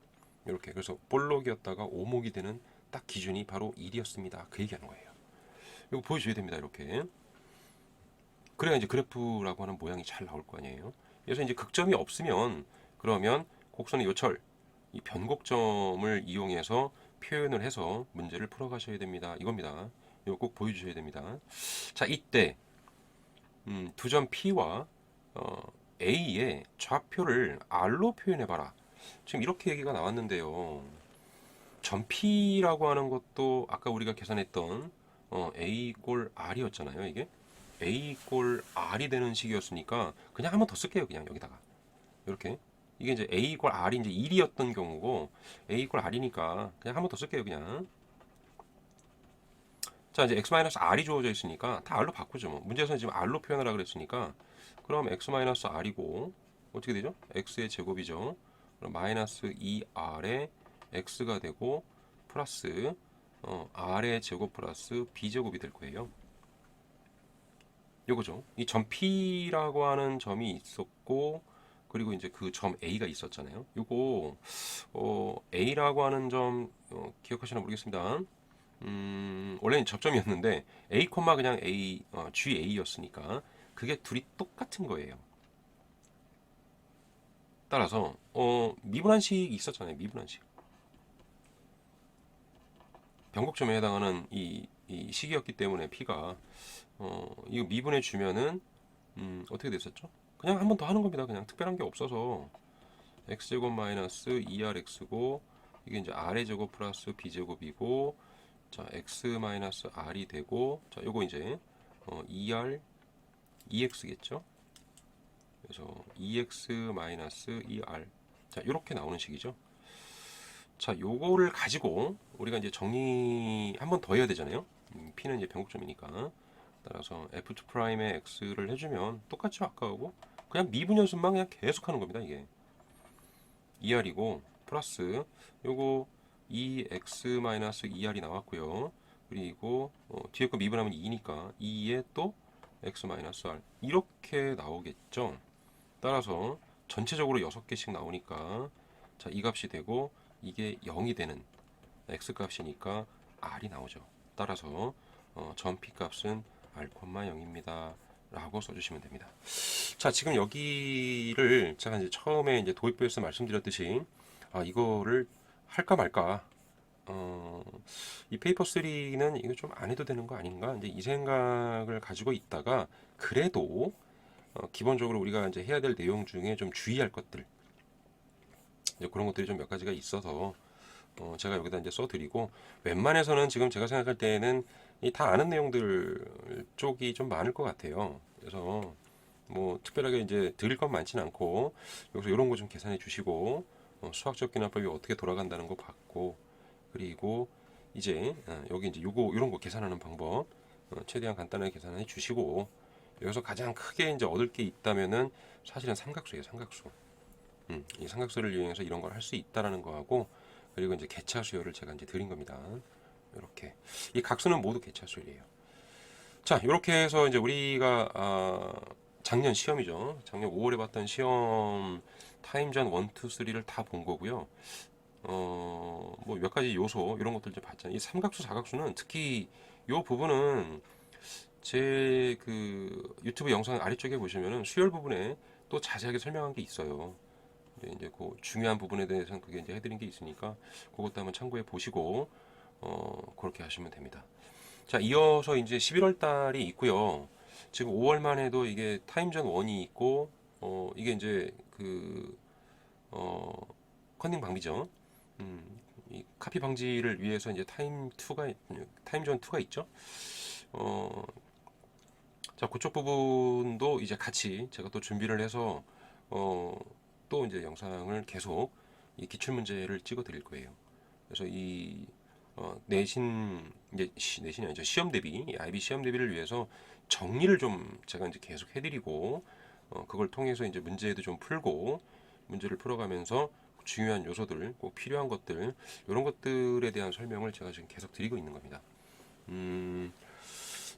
이렇게. 그래서 볼록이었다가 오목이 되는 딱 기준이 바로 1이었습니다. 그 얘기하는 거예요. 이거 보여줘야 됩니다. 이렇게. 그래야 이제 그래프라고 하는 모양이 잘 나올 거 아니에요. 그래서 이제 극점이 없으면 그러면 곡선의 요철, 이 변곡점을 이용해서 표현을 해서 문제를 풀어가셔야 됩니다. 이겁니다. 이거 꼭 보여주셔야 됩니다. 자, 이때 두 점 P와 A의 좌표를 R로 표현해봐라. 지금 이렇게 얘기가 나왔는데요. 점 P라고 하는 것도 아까 우리가 계산했던 A 꼴 R이었잖아요. 이게 A 꼴 R이 되는 식이었으니까 그냥 한 번 더 쓸게요. 그냥 여기다가 이렇게. 이게 이제 A 꼴 R이 이제 1이었던 경우고 A 꼴 R이니까 그냥 한 번 더 쓸게요. 그냥. 자, 이제 x-r이 주어져 있으니까 다 r로 바꾸죠. 뭐. 문제에서는 지금 r로 표현하라 그랬으니까 그럼 x-r이고 어떻게 되죠? x의 제곱이죠. 그럼 마이너스 2r에 x가 되고 플러스 r의 제곱 플러스 b제곱이 될 거예요. 요거죠. 이 점 P라고 하는 점이 있었고 그리고 이제 그 점 A가 있었잖아요. 요거 A라고 하는 점 기억하시나 모르겠습니다. 원래는 접점이었는데 A, 그냥 A, GA였으니까 그게 둘이 똑같은 거예요. 따라서 미분한식이 있었잖아요. 미분한식. 변곡점에 해당하는 이 식이었기 때문에 P가 이거 미분해 주면은 어떻게 됐었죠? 그냥 한 번 더 하는 겁니다. 그냥 특별한 게 없어서 x제곱 마이너스 2rx고 이게 이제 r의 제곱 플러스 b제곱이고 자, x 마이너스 r이 되고 자, 요거 이제 2r 2x겠죠? 그래서 2x 마이너스 2r 자, 요렇게 나오는 식이죠. 자, 요거를 가지고 우리가 이제 정리 한 번 더 해야 되잖아요. p는 이제 변곡점이니까. 따라서 f2'의 x를 해주면 똑같죠, 아까하고. 그냥 미분 연습만 그냥 계속 하는 겁니다, 이게. 2r이고 플러스 요거 2x-2r이 나왔고요. 그리고 뒤에 거 미분하면 2니까 2에 또 x-r 이렇게 나오겠죠. 따라서 전체적으로 6개씩 나오니까 자, 이 값이 되고 이게 0이 되는 x 값이니까 r이 나오죠. 따라서 점 P 값은 r,0입니다. 라고 써주시면 됩니다. 자, 지금 여기를 제가 이제 처음에 이제 도입부에서 말씀드렸듯이 이거를 할까 말까. 이 페이퍼 3는 이거 좀 안 해도 되는 거 아닌가? 이제 이 생각을 가지고 있다가 그래도 기본적으로 우리가 이제 해야 될 내용 중에 좀 주의할 것들 이제 그런 것들이 좀 몇 가지가 있어서 제가 여기다 이제 써드리고 웬만해서는 지금 제가 생각할 때는 이 다 아는 내용들 쪽이 좀 많을 것 같아요. 그래서 뭐 특별하게 이제 드릴 건 많지는 않고 여기서 이런 거 좀 계산해 주시고 수학적 기납법이 어떻게 돌아간다는 거 봤고, 그리고 이제 여기 이제 요거 이런 거 계산하는 방법 최대한 간단하게 계산해 주시고, 여기서 가장 크게 이제 얻을 게 있다면은 사실은 삼각수예요, 삼각수. 이 삼각수를 이용해서 이런 걸 할 수 있다라는 거하고, 그리고 이제 개차 수열을 제가 이제 드린 겁니다. 이렇게 이 각수는 모두 개차 수열이에요. 자, 이렇게 해서 이제 우리가 작년 시험이죠. 작년 5월에 봤던 시험 타임전 1, 2, 3를 다 본 거고요. 뭐 몇 가지 요소 이런 것들 좀 봤잖아요. 이 삼각수, 사각수는 특히 요 부분은 제 그 유튜브 영상 아래쪽에 보시면은 수열 부분에 또 자세하게 설명한 게 있어요. 이제 그 중요한 부분에 대해서는 그게 이제 해드린 게 있으니까 그것도 한번 참고해 보시고 그렇게 하시면 됩니다. 자, 이어서 이제 11월 달이 있고요. 지금 5월만 해도 이게 타임전 1이 있고 이게 이제 그 컨닝 방비죠. 이 카피 방지를 위해서 이제 타임전 2가 있죠. 자, 그쪽 부분도 이제 같이 제가 또 준비를 해서 또 이제 영상을 계속 이 기출 문제를 찍어 드릴 거예요. 그래서 이 내신 이제 내신이 아니죠, 시험 대비, IB 시험 대비를 위해서 정리를 좀 제가 이제 계속 해드리고 그걸 통해서 이제 문제도 좀 풀고 문제를 풀어가면서 중요한 요소들, 꼭 필요한 것들 이런 것들에 대한 설명을 제가 지금 계속 드리고 있는 겁니다.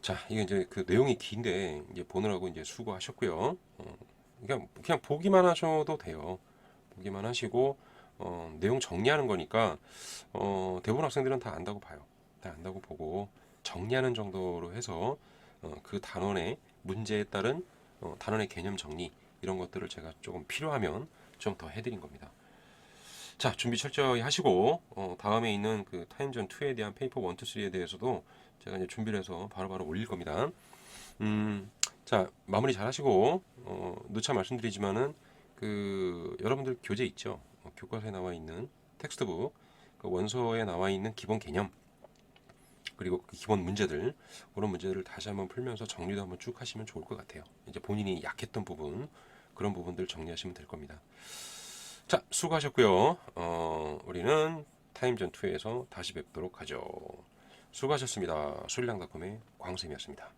자, 이게 이제 그 내용이 긴데 이제 보느라고 이제 수고하셨고요. 그냥 보기만 하셔도 돼요. 보기만 하시고 내용 정리하는 거니까 대부분 학생들은 다 안다고 봐요. 다 안다고 보고 정리하는 정도로 해서 그 단원의 문제에 따른 단원의 개념 정리 이런 것들을 제가 조금 필요하면 좀 더 해드린 겁니다. 자, 준비 철저히 하시고 다음에 있는 그 타임전 2에 대한 페이퍼 1, 2, 3에 대해서도 제가 이제 준비를 해서 바로바로 올릴 겁니다. 자, 마무리 잘 하시고 누차 말씀드리지만은 그 여러분들 교재 있죠? 교과서에 나와 있는 텍스트북, 그 원서에 나와 있는 기본 개념, 그리고 그 기본 문제들, 그런 문제들을 다시 한번 풀면서 정리도 한번 쭉 하시면 좋을 것 같아요. 이제 본인이 약했던 부분, 그런 부분들 정리하시면 될 겁니다. 자, 수고하셨고요. 우리는 타임전 2에서 다시 뵙도록 하죠. 수고하셨습니다. 수리랑닷컴의 광쌤이었습니다.